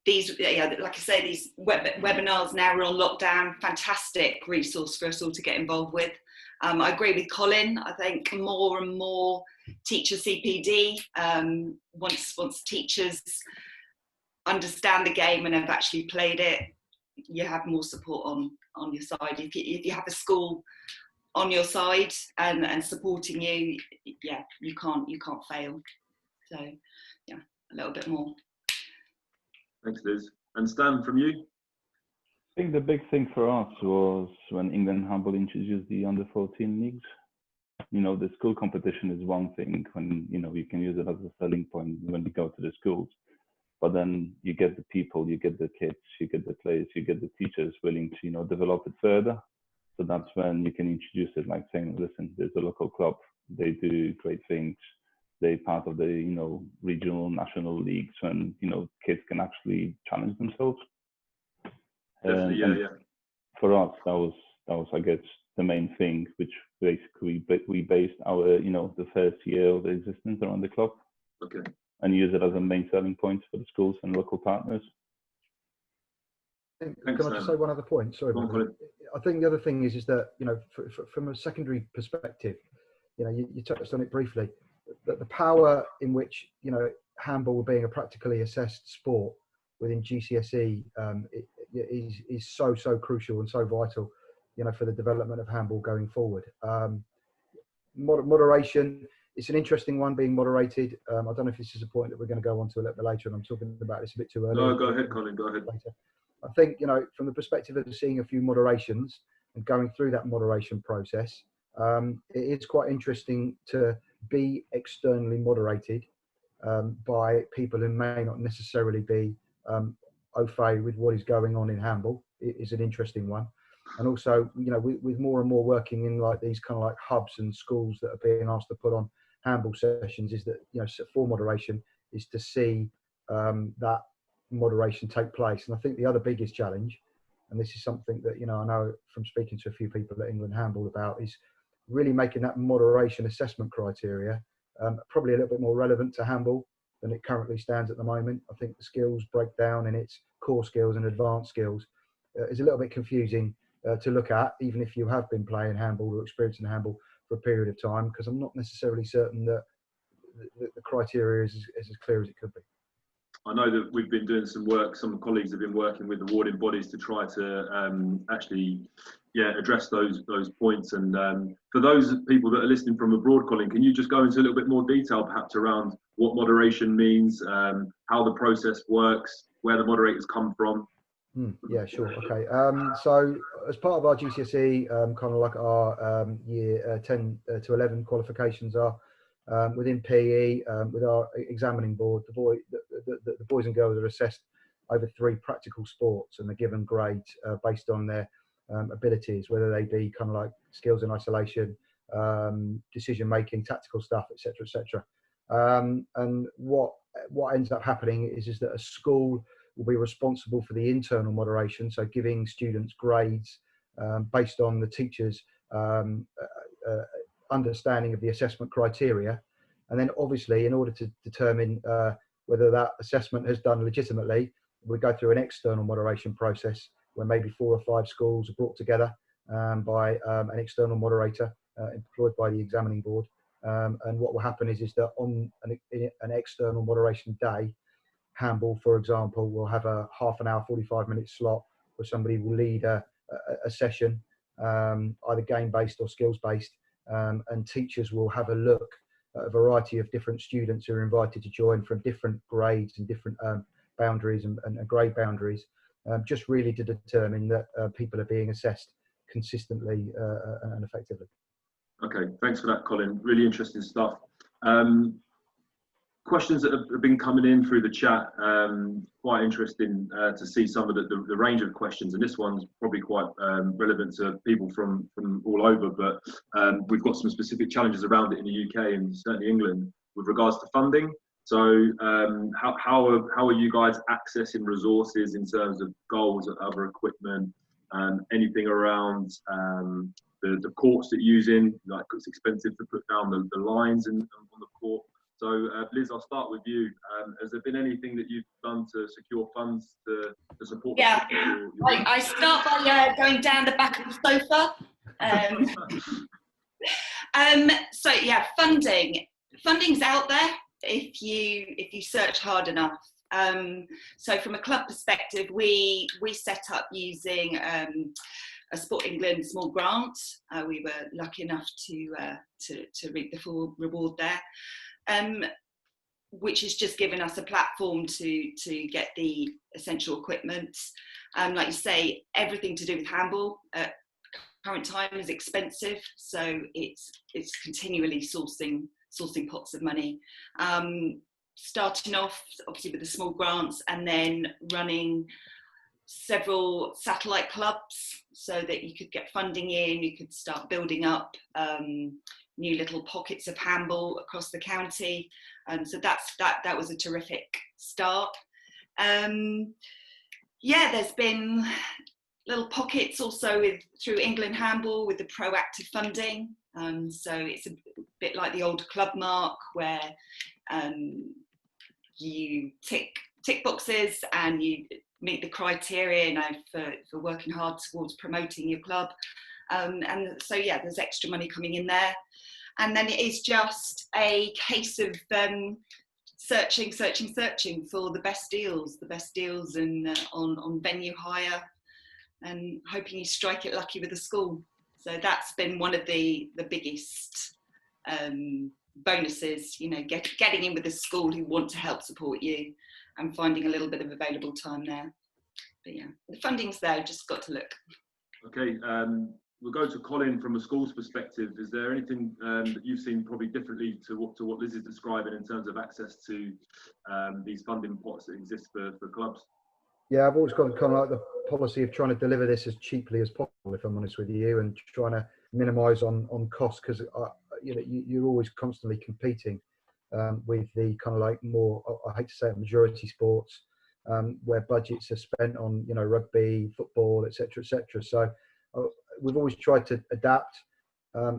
These, like I say, these webinars now are on lockdown. Fantastic resource for us all to get involved with. I agree with Colin. I think more and more teacher CPD. Once teachers understand the game and have actually played it, you have more support on your side. If you have a school on your side and supporting you, yeah, you can't fail. So yeah, a little bit more. Thanks, Liz. And Stan, from you? I think the big thing for us was when England Handball introduced the under 14 leagues. You know, the school competition is one thing when, you know, you can use it as a selling point when you go to the schools. But then you get the people, you get the kids, you get the players, you get the teachers willing to, you know, develop it further. So that's when you can introduce it, like saying, listen, there's a local club, they do great things. They're part of the, you know, regional, national leagues, and, you know, kids can actually challenge themselves. Definitely, For us, that was, I guess, the main thing, which basically we based our, you know, the first year of existence around the club. Okay. And use it as a main selling point for the schools and local partners. Can I just say one other point? Sorry, I think the other thing is that, you know, from a secondary perspective, you know, you touched on it briefly, that the power in which, you know, handball being a practically assessed sport within GCSE is so crucial and so vital, you know, for the development of handball going forward. Moderation. It's an interesting one, being moderated. I don't know if this is a point that we're going to go on to a little bit later, and I'm talking about this a bit too early. No, go ahead, Colin, go ahead. Later. I think, you know, from the perspective of seeing a few moderations and going through that moderation process, it is quite interesting to be externally moderated by people who may not necessarily be au fait with what is going on in handball. It is an interesting one. And also, you know, with more and more working in like these kind of like hubs and schools that are being asked to put on handball sessions, is that, you know, for moderation is to see that moderation take place. And I think the other biggest challenge and this is something that, I know from speaking to a few people at England Handball about, is really making that moderation assessment criteria probably a little bit more relevant to handball than it currently stands at the moment. I think the skills breakdown in its core skills and advanced skills is a little bit confusing to look at, even if you have been playing handball or experiencing handball for a period of time, because I'm not necessarily certain that the criteria is as clear as it could be. I know that we've been doing some work, some colleagues have been working with awarding bodies to try to actually address those points. And for those people that are listening from abroad, Colin, can you just go into a little bit more detail perhaps around what moderation means, how the process works, where the moderators come from? Yeah, sure. Okay. So as part of our GCSE, kind of like our year 10 to 11 qualifications are, within PE, with our examining board, the boys and girls are assessed over 3 practical sports, and they're given grades based on their abilities, whether they be kind of like skills in isolation, decision making, tactical stuff, etc., etc. And what ends up happening is that a school will be responsible for the internal moderation, so giving students grades based on the teacher's understanding of the assessment criteria. And then obviously, in order to determine whether that assessment has done legitimately, we go through an external moderation process where maybe 4 or 5 schools are brought together by an external moderator employed by the examining board. And what will happen is that on an external moderation day, handball, for example, will have a half an hour, 45-minute slot where somebody will lead a session, either game-based or skills-based, and teachers will have a look at a variety of different students who are invited to join from different grades and different boundaries and grade boundaries, just really to determine that people are being assessed consistently and effectively. Okay, thanks for that, Colin. Really interesting stuff. Questions that have been coming in through the chat, quite interesting to see some of the range of questions, and this one's probably quite relevant to people from all over, but we've got some specific challenges around it in the UK and certainly England with regards to funding. So how are you guys accessing resources in terms of goals, other equipment, anything around the courts that you're using? Like, it's expensive to put down the lines on the court. So Liz, I'll start with you. Has there been anything that you've done to secure funds to support? Yeah, I start by going down the back of the sofa. So yeah, funding's out there if you search hard enough. So from a club perspective, we set up using a Sport England small grant. We were lucky enough to reap the full reward there. Which has just given us a platform to get the essential equipment. Like you say, everything to do with handball at current time is expensive, so it's continually sourcing pots of money. Starting off obviously with the small grants, and then running several satellite clubs so that you could get funding in, you could start building up new little pockets of handball across the county. So that was a terrific start. Yeah, there's been little pockets also through England Handball with the proactive funding. So it's a bit like the old club mark where you tick boxes and you meet the criteria for working hard towards promoting your club. And so yeah, there's extra money coming in there. And then it is just a case of searching for the best deals and on venue hire, and hoping you strike it lucky with a school. So that's been one of the biggest bonuses, getting in with a school who want to help support you and finding a little bit of available time there. But yeah, the funding's there, just got to look. Okay. We'll go to Colin from a school's perspective. Is there anything that you've seen probably differently to what Liz is describing in terms of access to these funding pots that exist for clubs? Yeah, I've always got kind of like the policy of trying to deliver this as cheaply as possible, if I'm honest with you, and trying to minimise on costs, because you're always constantly competing with the kind of like more, I hate to say it, majority sports, where budgets are spent on, you know, rugby, football, etc., etc. So we've always tried to adapt.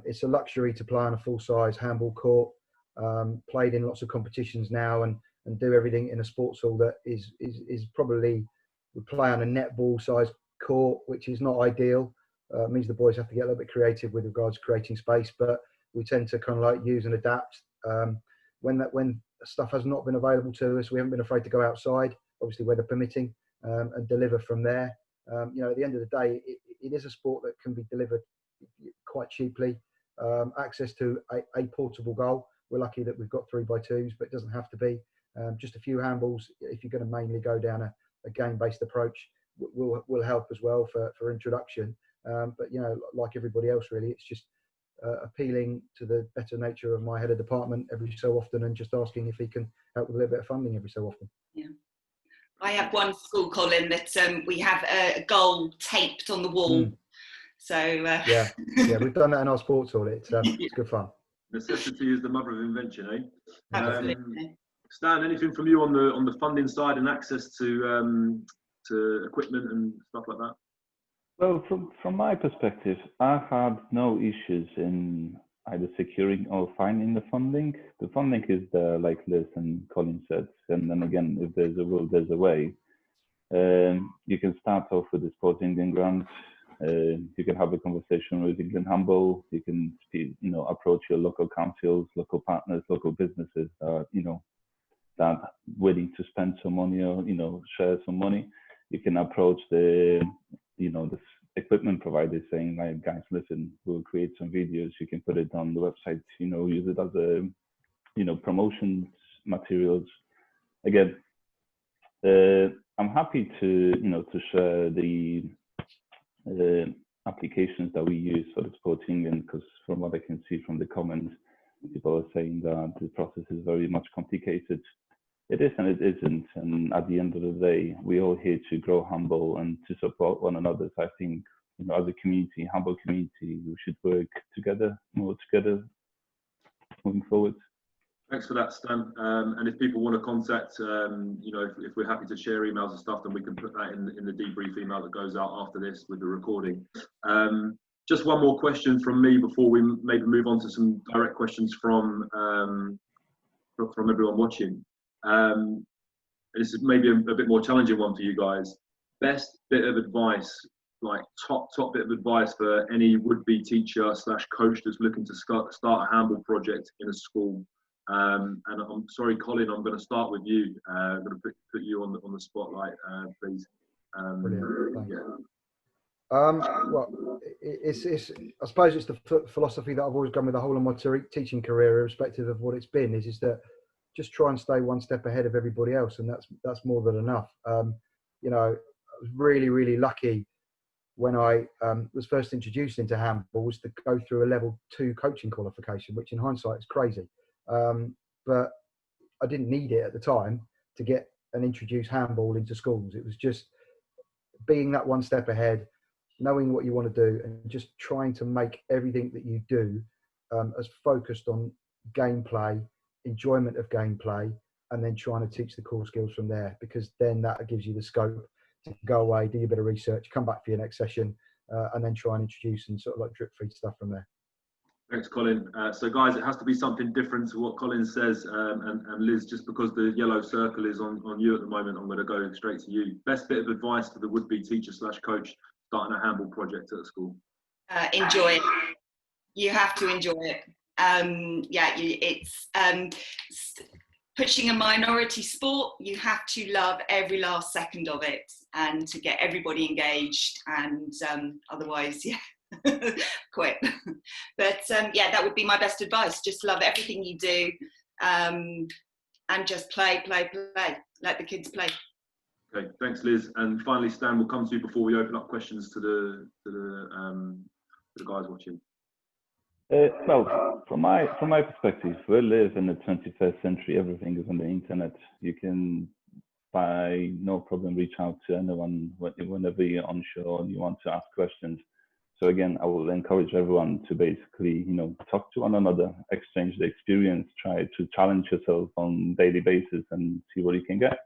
It's a luxury to play on a full-size handball court. Played in lots of competitions now, and do everything in a sports hall that is probably, we play on a netball-sized court, which is not ideal. It means the boys have to get a little bit creative with regards to creating space, but we tend to kind of like use and adapt. When stuff has not been available to us, we haven't been afraid to go outside, obviously weather permitting, and deliver from there. You know, at the end of the day, it is a sport that can be delivered quite cheaply. Access to a portable goal. We're lucky that we've got 3x2s, but it doesn't have to be. Just a few handballs, if you're going to mainly go down a game-based approach, will help as well for introduction. But, you know, like everybody else, really, it's just appealing to the better nature of my head of department every so often, and just asking if he can help with a little bit of funding every so often. Yeah. I have one school, Colin, that we have a goal taped on the wall. So yeah, we've done that in our sports hall. It's good fun. Necessity is the mother of invention, eh? Absolutely. Stan, anything from you on the funding side and access to equipment and stuff like that? Well, from my perspective, I had no issues in either securing or finding the funding. The funding is there, like Liz and Colin said, and then again, if there's a will, there's a way. You can start off with the Sports England grant. You can have a conversation with England Handball. You can, approach your local councils, local partners, local businesses, that willing to spend some money or, share some money. You can approach the equipment providers saying, like, guys, listen, we'll create some videos. You can put it on the website, use it as a, promotions materials. Again, I'm happy to share the applications that we use for the Sports England, because from what I can see from the comments, people are saying that the process is very much complicated. It is and it isn't, and at the end of the day, we're all here to grow handball and to support one another. So I think, as a community, handball community, we should work more together moving forward. Thanks for that, Stan. And if people want to contact, if we're happy to share emails and stuff, then we can put that in the debrief email that goes out after this with the recording. Just one more question from me before we maybe move on to some direct questions from everyone watching. This is maybe a bit more challenging one for you guys. Best bit of advice, like top bit of advice for any would-be teacher / coach that's looking to start a handball project in a school. And I'm sorry, Colin, I'm going to start with you. I'm going to put you on the spotlight, please. Brilliant. Yeah. Well, it's I suppose it's the philosophy that I've always gone with the whole of my teaching career, irrespective of what it's been, is that just try and stay one step ahead of everybody else, and that's more than enough. I was really, really lucky when I was first introduced into handball, was to go through a level 2 coaching qualification, which in hindsight is crazy. But I didn't need it at the time to get and introduce handball into schools. It was just being that one step ahead, knowing what you want to do, and just trying to make everything that you do as focused on gameplay, enjoyment of gameplay, and then trying to teach the core skills from there, because then that gives you the scope to go away, do a bit of research, come back for your next session, and then try and introduce and sort of like drip feed stuff from there. Thanks, Colin. So guys, it has to be something different to what Colin says. And Liz, just because the yellow circle is on you at the moment, I'm going to go straight to you. Best bit of advice for the would-be teacher / coach starting a handball project at a school? Enjoy it. You have to enjoy it. It's pushing a minority sport. You have to love every last second of it, and to get everybody engaged, and otherwise, quit. But that would be my best advice. Just love everything you do, and just play. Let the kids play. Okay, thanks, Liz. And finally, Stan, we'll come to you before we open up questions to the guys watching. Well, from my perspective, we live in the 21st century. Everything is on the internet. You can, by no problem, reach out to anyone whenever you're unsure and you want to ask questions. So again, I will encourage everyone to basically, talk to one another, exchange the experience, try to challenge yourself on a daily basis and see what you can get.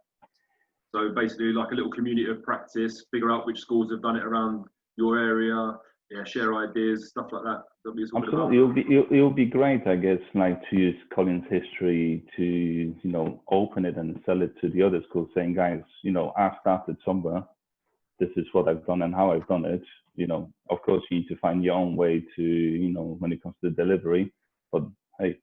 So basically like a little community of practice, figure out which schools have done it around your area, yeah, share ideas, stuff like that. That'll be Absolutely, it'll be great, I guess, like to use Colin's history to, you know, open it and sell it to the other schools, saying, guys, you know, I've started somewhere. This is what I've done and how I've done it. You know, of course, you need to find your own way to, you know, when it comes to delivery. But hey,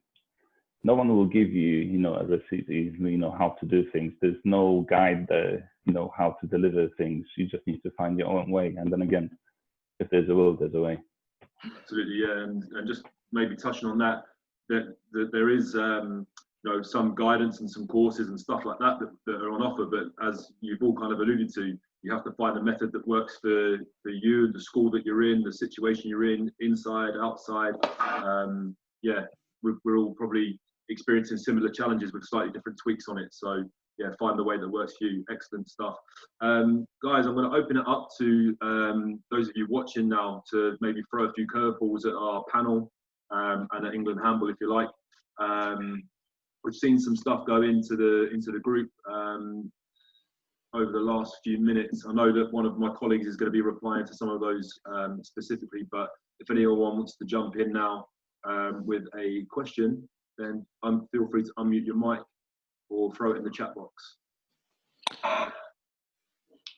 no one will give you, you know, a receipt, you know, how to do things. There's no guide there, you know, how to deliver things. You just need to find your own way. And then again, if there's a will, there's a way. Absolutely, yeah, and just maybe touching on that, that there is you know, some guidance and some courses and stuff like that, that are on offer. But as you've all kind of alluded to, you have to find a method that works for you, the school that you're in, the situation you're in, inside, outside. Yeah, we're all probably experiencing similar challenges with slightly different tweaks on it. So yeah, find the way that works for you. Excellent stuff. Guys, I'm going to open it up to those of you watching now to maybe throw a few curveballs at our panel and at England Handball, if you like. We've seen some stuff go into the group over the last few minutes. I know that one of my colleagues is going to be replying to some of those specifically, but if anyone wants to jump in now with a question, then feel free to unmute your mic or throw it in the chat box.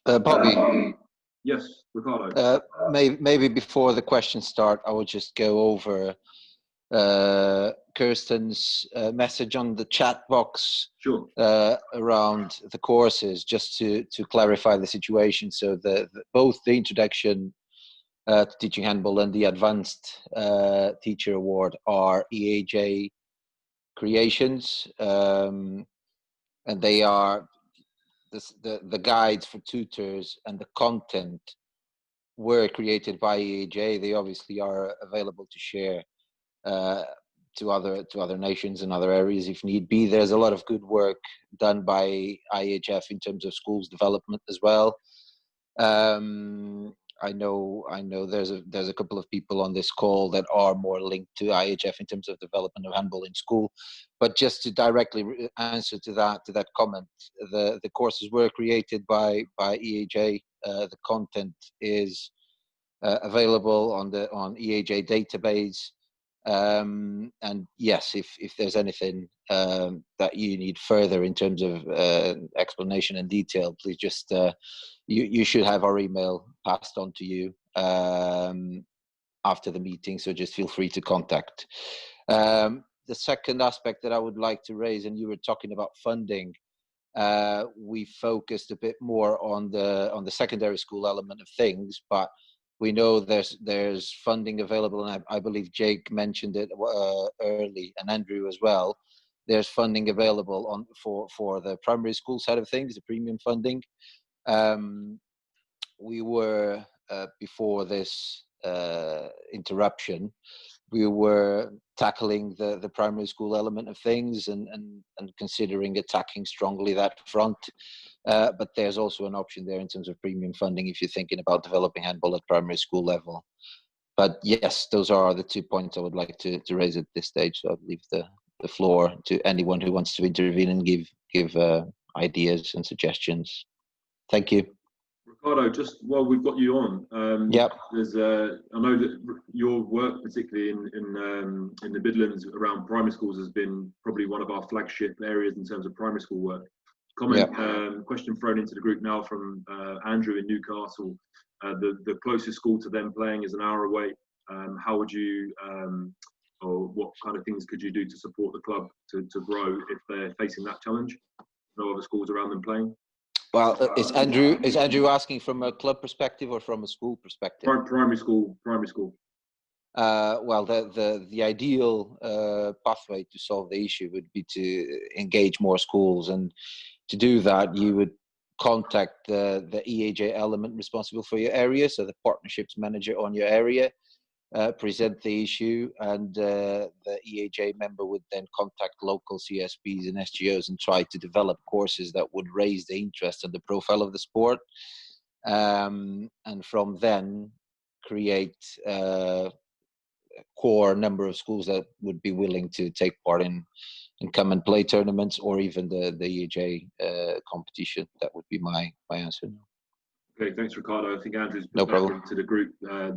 Bobby. Yes, Ricardo. Maybe before the questions start, I will just go over Kirsten's message on the chat box. Sure. Around the courses, just to clarify the situation. So both the introduction to teaching handball and the advanced teacher award are EAJ creations, and they are the guides for tutors and the content were created by EAJ. They obviously are available to share to other nations and other areas if need be. There's a lot of good work done by IHF in terms of schools development as well. I know there's a couple of people on this call that are more linked to IHF in terms of development of handball in school. But just to directly answer to that comment, the courses were created by EAJ. The content is available on EAJ database. And yes, if there's anything that you need further in terms of explanation and detail, please just you should have our email passed on to you after the meeting, so just feel free to contact. The second aspect that I would like to raise, and you were talking about funding, we focused a bit more on the secondary school element of things, but we know there's funding available, and I believe Jake mentioned it early, and Andrew as well. There's funding available for the primary school side of things, the premium funding. We were before this interruption, we were tackling the primary school element of things and considering attacking strongly that front. But there's also an option there in terms of premium funding if you're thinking about developing handball at primary school level. But yes, those are the 2 points I would like to raise at this stage. So I'll leave the floor to anyone who wants to intervene and give ideas and suggestions. Thank you. Ricardo, just while we've got you on, yep. There's I know that your work, particularly in the Midlands around primary schools, has been probably one of our flagship areas in terms of primary school work. Question thrown into the group now from Andrew in Newcastle. The closest school to them playing is an hour away. How would you, or what kind of things could you do to support the club to grow if they're facing that challenge? No other schools around them playing? Well, is Andrew asking from a club perspective or from a school perspective? Primary school. Well, the ideal pathway to solve the issue would be to engage more schools, and to do that, you would contact the EAJ element responsible for your area, so the partnerships manager on your area, present the issue, and the EAJ member would then contact local CSPs and SGOs and try to develop courses that would raise the interest and the profile of the sport, and from then create a core number of schools that would be willing to take part in and come and play tournaments or even the EAJ competition. That would be my answer. Okay, thanks, Ricardo. I think Andrew's no problem into the group.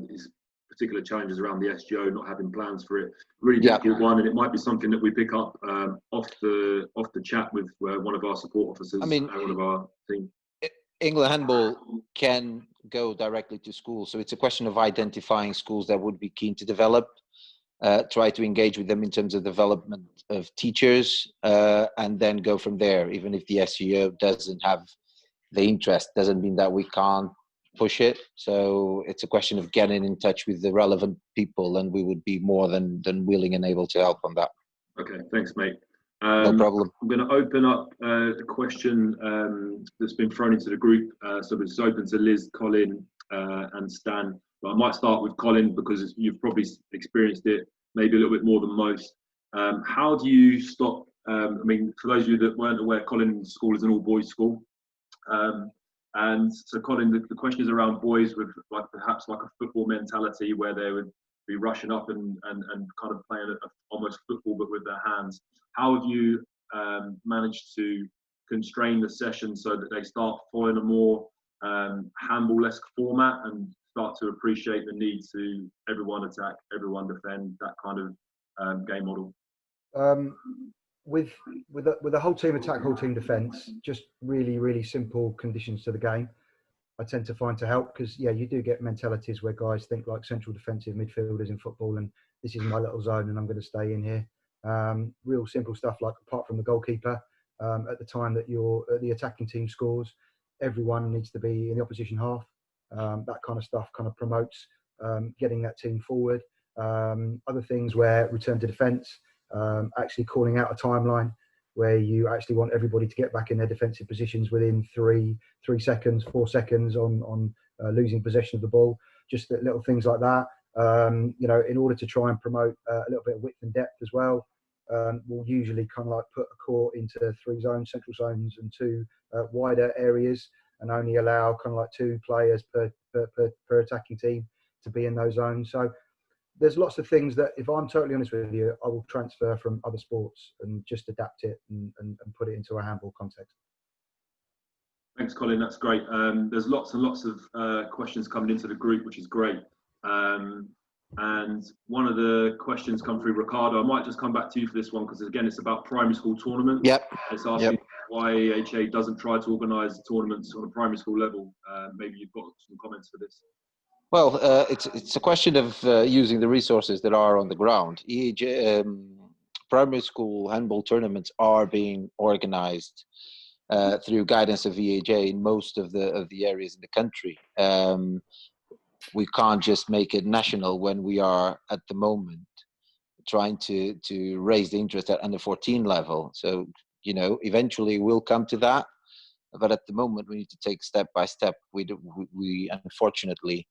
His particular challenges around the SGO, not having plans for it, really difficult one, and it might be something that we pick up off the chat with one of our support officers. I mean, one of our team. England Handball can go directly to schools, so it's a question of identifying schools that would be keen to develop. Try to engage with them in terms of development of teachers, and then go from there. Even if the SGO doesn't have the interest, doesn't mean that we can't push it. So it's a question of getting in touch with the relevant people, and we would be more than willing and able to help on that. Okay, thanks, mate. No problem. I'm going to open up a question that's been thrown into the group. So it's open to Liz, Colin, and Stan. But I might start with Colin because you've probably experienced it maybe a little bit more than most. How do you stop? I mean, for those of you that weren't aware, Colin's school is an all-boys school. And so, Colin, the question is around boys with perhaps a football mentality where they would be rushing up and kind of playing almost football but with their hands. How have you managed to constrain the session so that they start following a more handball-esque format and start to appreciate the need to everyone attack, everyone defend, that kind of game model? With the whole team attack, whole team defence, just really simple conditions to the game, I tend to find to help, because you do get mentalities where guys think like central defensive midfielders in football, and this is my little zone and I'm going to stay in here. Real simple stuff, like apart from the goalkeeper, at the time that the attacking team scores, everyone needs to be in the opposition half. That kind of stuff kind of promotes getting that team forward. Other things where return to defence, actually calling out a timeline where you actually want everybody to get back in their defensive positions within 3 seconds, 4 seconds on losing possession of the ball. Just little things like that. In order to try and promote a little bit of width and depth as well, we'll usually kind of like put a court into 3 zones, central zones, and 2 wider areas, and only allow kind of like 2 players per attacking team to be in those zones. So there's lots of things that, if I'm totally honest with you, I will transfer from other sports and just adapt it and put it into a handball context. Thanks, Colin. That's great. There's lots and lots of questions coming into the group, which is great. And one of the questions come through, Ricardo. I might just come back to you for this one because, again, it's about primary school tournaments. Yep. It's asking why AHA doesn't try to organise tournaments on a primary school level. Maybe you've got some comments for this. Well, it's a question of using the resources that are on the ground. Primary school handball tournaments are being organised through guidance of EAJ in most of the areas in the country. We can't just make it national when we are at the moment trying to raise the interest at under 14 level. So eventually we'll come to that, but at the moment we need to take step by step. We unfortunately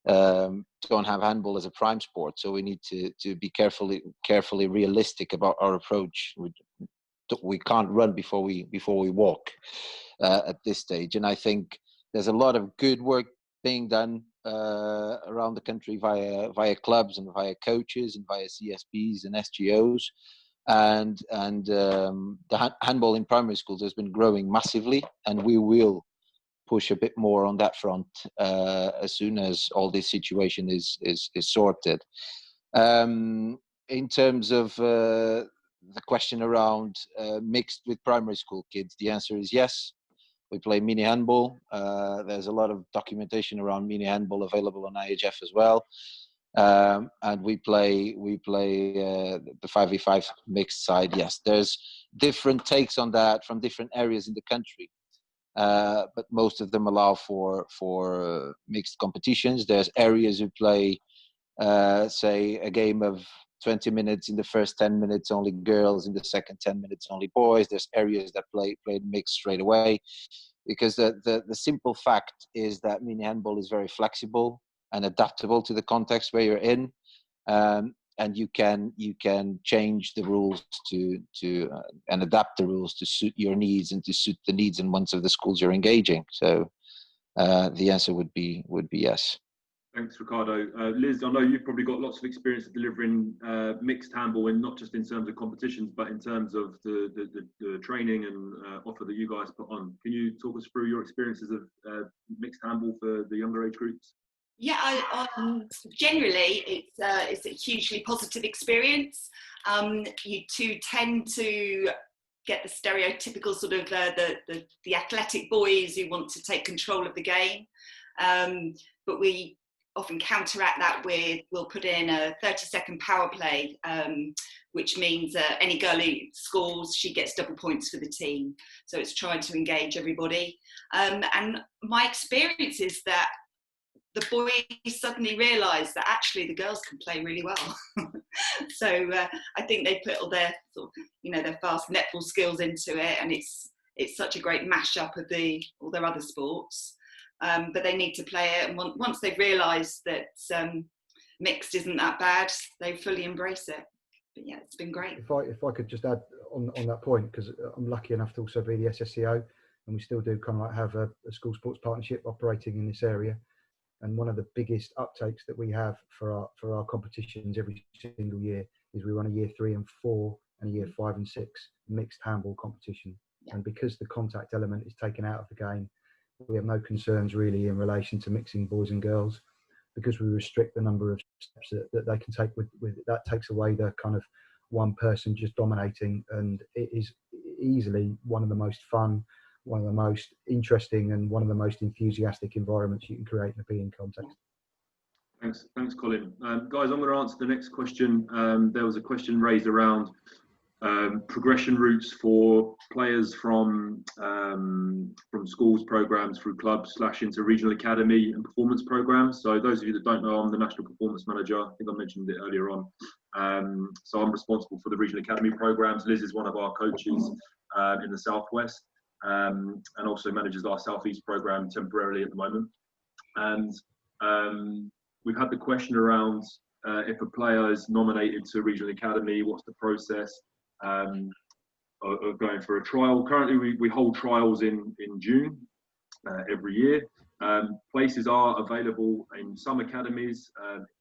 don't have handball as a prime sport, so we need to be carefully realistic about our approach. We can't run before we walk at this stage, and I think there's a lot of good work being done around the country via clubs and via coaches and via CSPs and SGOs, and the handball in primary schools has been growing massively, and we will push a bit more on that front as soon as all this situation is sorted. In terms of the question around mixed with primary school kids, the answer is yes. We play mini handball. There's a lot of documentation around mini handball available on IHF as well. And we play the 5v5 mixed side. Yes, there's different takes on that from different areas in the country. But most of them allow for mixed competitions. There's areas who play, say, a game of 20 minutes in the first 10 minutes only girls, in the second 10 minutes only boys. There's areas that play mixed straight away, because the simple fact is that mini handball is very flexible and adaptable to the context where you're in. And you can change the rules and adapt the rules to suit your needs and to suit the needs and wants of the schools you're engaging. So the answer would be yes. Thanks, Ricardo. Liz, I know you've probably got lots of experience of delivering mixed handball, and not just in terms of competitions, but in terms of the training and offer that you guys put on. Can you talk us through your experiences of mixed handball for the younger age groups? Yeah, generally it's a hugely positive experience. You two tend to get the stereotypical sort of the athletic boys who want to take control of the game, but we often counteract that with, we'll put in a 30-second power play, which means any girl who scores, she gets double points for the team. So it's trying to engage everybody. And my experience is that the boys suddenly realise that actually the girls can play really well. So I think they put all their sort of, their fast netball skills into it, and it's such a great mashup of all their other sports. But they need to play it, and once they've realised that mixed isn't that bad, they fully embrace it. But yeah, it's been great. If I could just add on that point, because I'm lucky enough to also be the SSCO, and we still do kind of like have a school sports partnership operating in this area. And one of the biggest uptakes that we have for our competitions every single year is we run a year 3 and 4 and a year 5 and 6 mixed handball competition. Yeah. And because the contact element is taken out of the game, we have no concerns really in relation to mixing boys and girls, because we restrict the number of steps that they can take with that takes away the kind of one person just dominating, and it is easily one of the most fun, one of the most interesting, and one of the most enthusiastic environments you can create in a PE context. Thanks, Colin. Guys, I'm going to answer the next question. There was a question raised around progression routes for players from schools programs through clubs / into regional academy and performance programs. So those of you that don't know, I'm the national performance manager. I think I mentioned it earlier on. So I'm responsible for the regional academy programs. Liz is one of our coaches in the Southwest, and also manages our Southeast program temporarily at the moment. And we've had the question around if a player is nominated to regional academy, what's the process of going for a trial. Currently, we hold trials in June every year. Places are available in some academies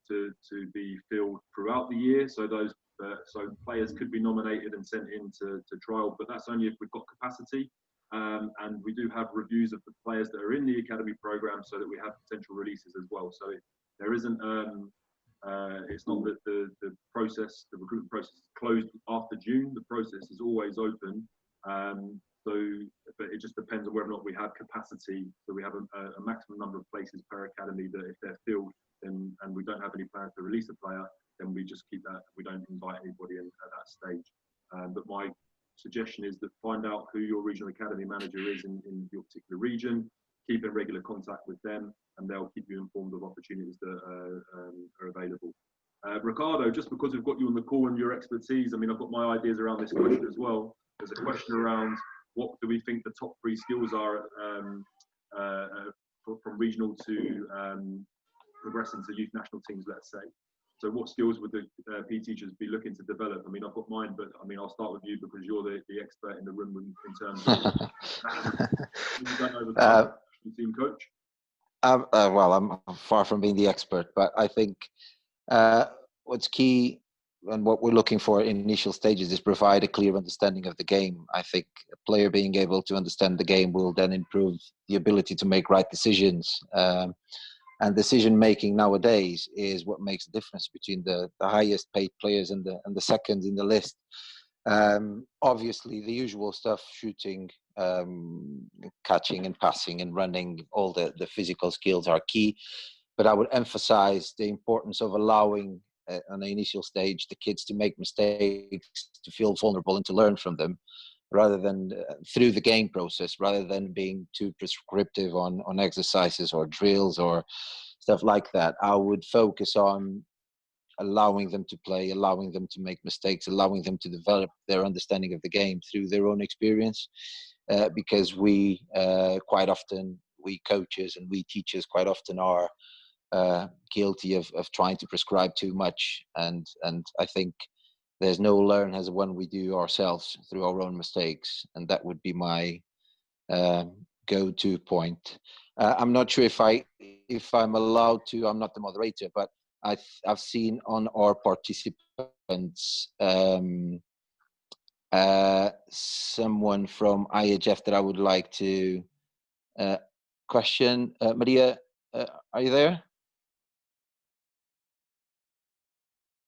to be filled throughout the year. So so players could be nominated and sent in to trial, but that's only if we've got capacity. And we do have reviews of the players that are in the academy program, so that we have potential releases as well. So there isn't it's not that the recruitment process is closed after June. The process is always open. But it just depends on whether or not we have capacity. So we have a maximum number of places per academy that if they're filled, and we don't have any plans to release a player, then we just keep that. We don't invite anybody in at that stage. But my suggestion is that find out who your regional academy manager is in your particular region, keep in regular contact with them, and they'll keep you informed of opportunities that are available. Ricardo, just because we've got you on the call and your expertise, I mean, I've got my ideas around this question as well. There's a question around what do we think the top 3 skills are from regional to progressing to youth national teams, let's say. So what skills would the PE teachers be looking to develop? I mean, I've got mine, but I mean, I'll start with you because you're the expert in the room in terms of team coach. Well, I'm far from being the expert, but I think what's key and what we're looking for in initial stages is provide a clear understanding of the game. I think a player being able to understand the game will then improve the ability to make right decisions. And decision making nowadays is what makes the difference between the highest paid players and the second in the list. Obviously, the usual stuff: shooting, catching and passing and running, all the physical skills are key. But I would emphasize the importance of allowing, on the initial stage, the kids to make mistakes, to feel vulnerable and to learn from them, rather than through the game process, rather than being too prescriptive on exercises or drills or stuff like that. I would focus on allowing them to play, allowing them to make mistakes, allowing them to develop their understanding of the game through their own experience. Because we quite often, we coaches and we teachers quite often are guilty of trying to prescribe too much. And I think there's no learn as one we do ourselves through our own mistakes. And that would be my go-to point. I'm not sure if I'm allowed to. I'm not the moderator, but I've seen on our participants someone from IHF that I would like to question. Maria, are you there?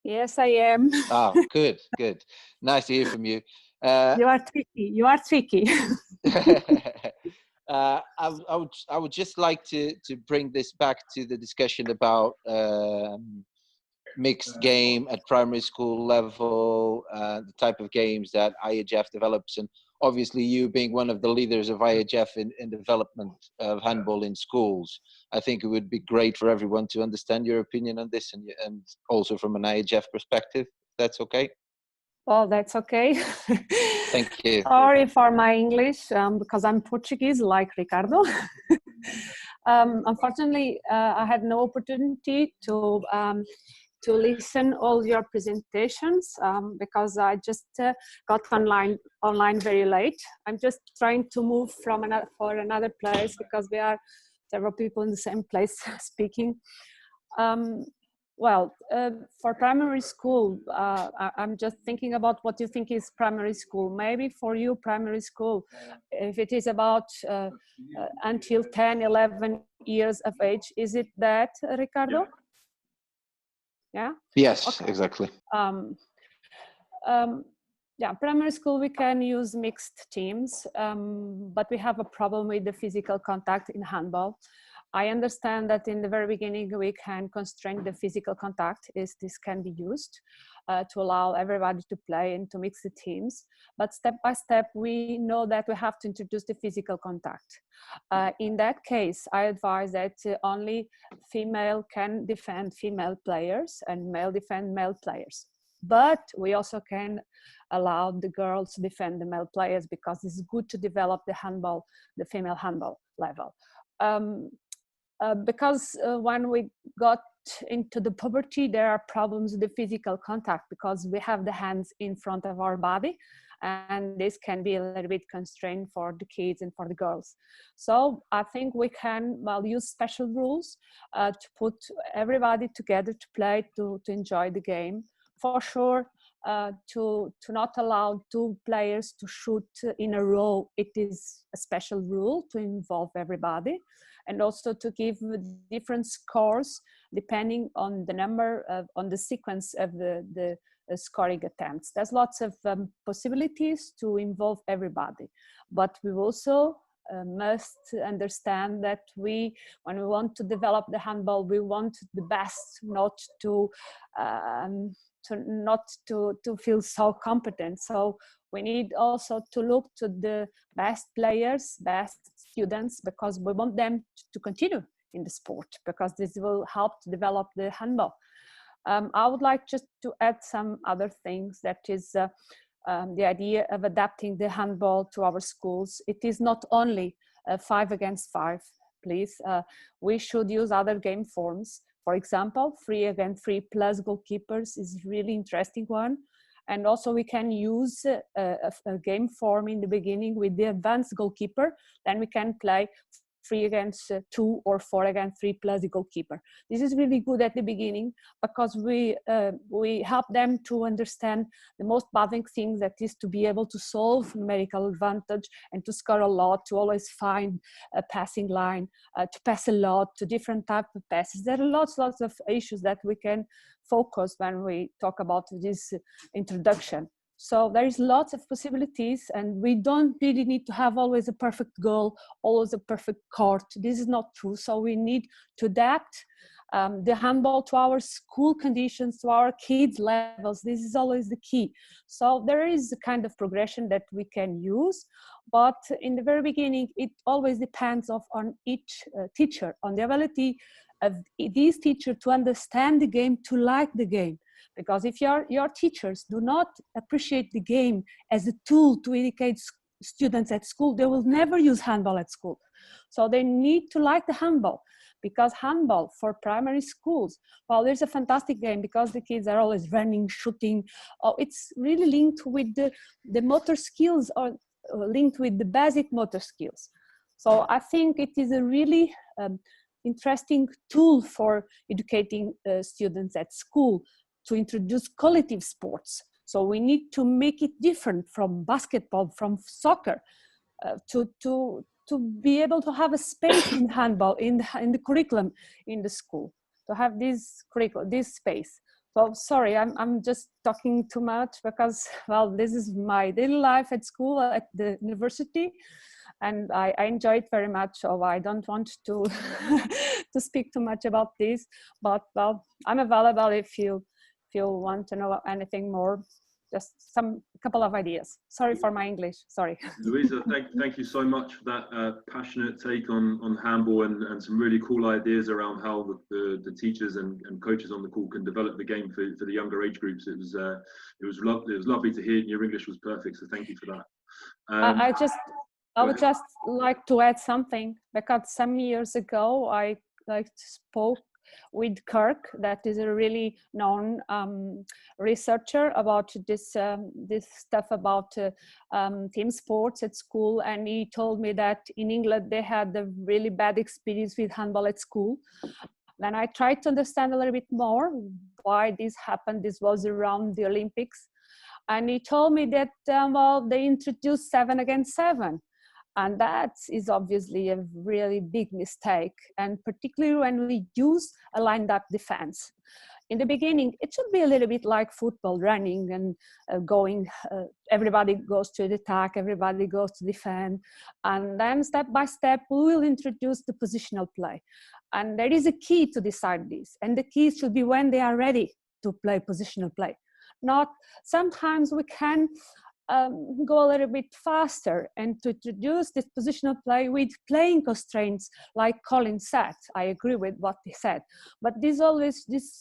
Yes, I am. Ah, good. Nice to hear from you. You are tricky. You are tricky. I would just like to bring this back to the discussion about mixed game at primary school level, the type of games that IHF develops, and obviously you being one of the leaders of IHF in development of handball in schools. I think it would be great for everyone to understand your opinion on this, and also from an IHF perspective. If that's okay. Oh, that's okay. Thank you. Sorry for my English, because I'm Portuguese, like Ricardo. Unfortunately, I had no opportunity to listen all your presentations because I just got online very late. I'm just trying to move from another place because we are several people in the same place speaking. Well, for primary school, I'm just thinking about what you think is primary school. Maybe for you, primary school, if it is about until 10, 11 years of age, is it that, Ricardo? Yeah? Yes, okay. Exactly. Yeah, primary school, we can use mixed teams, but we have a problem with the physical contact in handball. I understand that in the very beginning, we can constrain the physical contact. This can be used to allow everybody to play and to mix the teams. But step by step, we know that we have to introduce the physical contact. In that case, I advise that only female can defend female players and male defend male players. But we also can allow the girls to defend the male players because it's good to develop the handball, the female handball level. Because when we got into the puberty, there are problems with the physical contact because we have the hands in front of our body, and this can be a little bit constrained for the kids and for the girls. So I think we can use special rules to put everybody together to play, to enjoy the game. For sure, to not allow two players to shoot in a row, it is a special rule to involve everybody, and also to give different scores depending on the number on the sequence of the scoring attempts. There's lots of possibilities to involve everybody, but we also must understand that when we want to develop the handball, we want the best, not to feel so competent. So we need also to look to the best players, best students, because we want them to continue in the sport, because this will help to develop the handball. I would like just to add some other things, that is the idea of adapting the handball to our schools. It is not only 5 against 5, please. We should use other game forms. For example, 3 against 3 plus goalkeepers is a really interesting one. And also we can use a game form in the beginning with the advanced goalkeeper. Then we can play 3 against 2 or 4 against 3 plus the goalkeeper. This is really good at the beginning because we help them to understand the most basic thing, that is to be able to solve numerical advantage and to score a lot, to always find a passing line, to pass a lot, to different types of passes. There are lots of issues that we can focus when we talk about this introduction. So there is lots of possibilities, and we don't really need to have always a perfect goal, always a perfect court. This is not true. So we need to adapt the handball to our school conditions, to our kids' levels. This is always the key. So there is a kind of progression that we can use, but in the very beginning, it always depends on each teacher, on the ability of these teachers to understand the game, to like the game. Because if your teachers do not appreciate the game as a tool to educate students at school, they will never use handball at school. So they need to like the handball, because handball for primary schools, well, there's a fantastic game because the kids are always running, shooting. Oh, it's really linked with the motor skills, or linked with the basic motor skills. So I think it is a really interesting tool for educating students at school to introduce collective sports. So we need to make it different from basketball, from soccer, to be able to have a space in handball, in the curriculum in the school, to have this space. So sorry, I'm just talking too much because, well, this is my daily life at school, at the university, and I enjoy it very much. So I don't want to to speak too much about this, but well, I'm available if you want to know anything more. Just a couple of ideas. Sorry for my English. Sorry. Louisa, thank you so much for that passionate take on handball and some really cool ideas around how the teachers and coaches on the call can develop the game for the younger age groups. It was lovely to hear, and your English was perfect. So thank you for that. I would just like to add something, because some years ago I spoke with Kirk, that is a really known researcher about this stuff about team sports at school, and he told me that in England they had a really bad experience with handball at school. Then I tried to understand a little bit more why this happened. This was around the Olympics, and he told me that well, they introduced 7 against 7. And that is obviously a really big mistake, and particularly when we use a lined up defense. In the beginning, it should be a little bit like football, running and going, everybody goes to the attack, everybody goes to defend. And then step by step, we will introduce the positional play. And there is a key to decide this. And the key should be when they are ready to play positional play. Not, sometimes we can go a little bit faster and to introduce this positional play with playing constraints, like Colin said. I agree with what he said, but this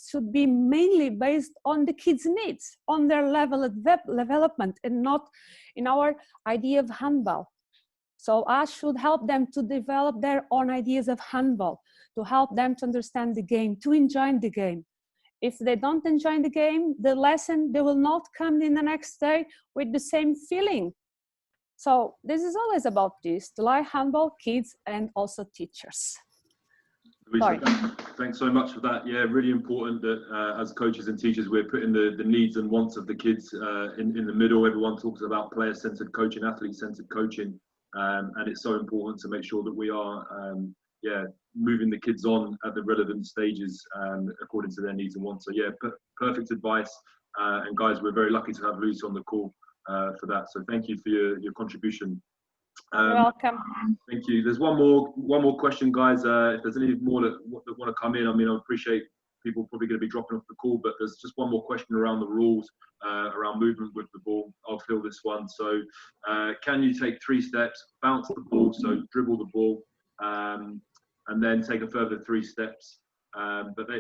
should be mainly based on the kids' needs, on their level of development, and not in our idea of handball. So I should help them to develop their own ideas of handball, to help them to understand the game, to enjoy the game. If they don't enjoy the game, the lesson, they will not come in the next day with the same feeling. So this is always about this, to like handball, kids, and also teachers. Louisa, thanks so much for that. Yeah, really important that as coaches and teachers, we're putting the needs and wants of the kids in the middle. Everyone talks about player-centered coaching, athlete-centered coaching, and it's so important to make sure that we are moving the kids on at the relevant stages according to their needs and wants. So yeah, perfect advice. And guys, we're very lucky to have Louisa on the call for that. So thank you for your contribution. You're welcome. Thank you. There's one more question, guys. If there's any more that want to come in, I mean, I appreciate people probably going to be dropping off the call, but there's just one more question around the rules, around movement with the ball. I'll fill this one. So can you take 3 steps, bounce the ball, so dribble the ball, and then take a further 3 steps?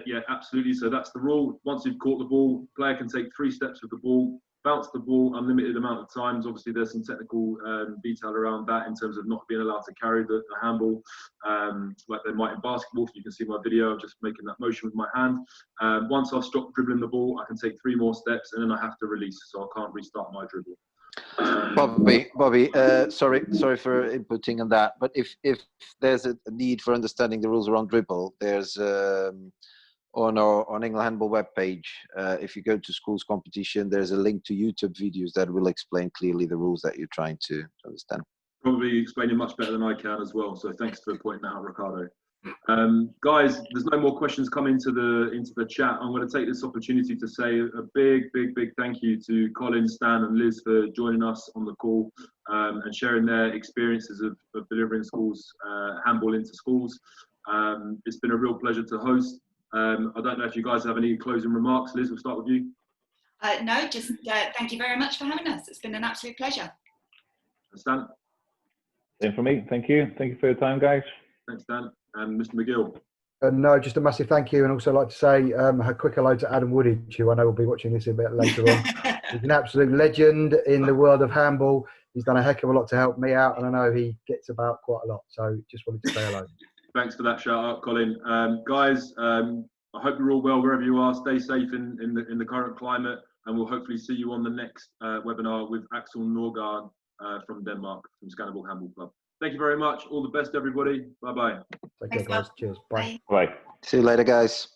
Yeah, absolutely. So that's the rule. Once you've caught the ball, player can take 3 steps with the ball, bounce the ball unlimited amount of times. Obviously, there's some technical detail around that in terms of not being allowed to carry the handball like they might in basketball. So you can see my video. I'm just making that motion with my hand. Once I've stopped dribbling the ball, I can take 3 more steps, and then I have to release, so I can't restart my dribble. Bobby, sorry for inputting on that, but if there's a need for understanding the rules around dribble, there's on England Handball webpage, if you go to schools competition, there's a link to YouTube videos that will explain clearly the rules that you're trying to understand. Probably explaining much better than I can as well, so thanks for pointing that out, Ricardo. Guys, there's no more questions coming into the chat. I'm going to take this opportunity to say a big thank you to Colin, Stan and Liz for joining us on the call and sharing their experiences of delivering handball into schools. It's been a real pleasure to host. I don't know if you guys have any closing remarks. Liz, we'll start with you. No, just thank you very much for having us. It's been an absolute pleasure. Stan? Same for me. Thank you. Thank you for your time, guys. Thanks, Dan. And Mr. McGill? No, just a massive thank you. And also like to say a quick hello to Adam Woodage, who I know will be watching this a bit later on. He's an absolute legend in the world of handball. He's done a heck of a lot to help me out, and I know he gets about quite a lot. So just wanted to say hello. Thanks for that shout out, Colin. Guys, I hope you're all well wherever you are. Stay safe in the current climate, and we'll hopefully see you on the next webinar with Axel Norgard from Denmark, from Scannable Handball Club. Thank you very much. All the best, everybody. Bye-bye. Take care, guys. Cheers. Bye. Bye. See you later, guys.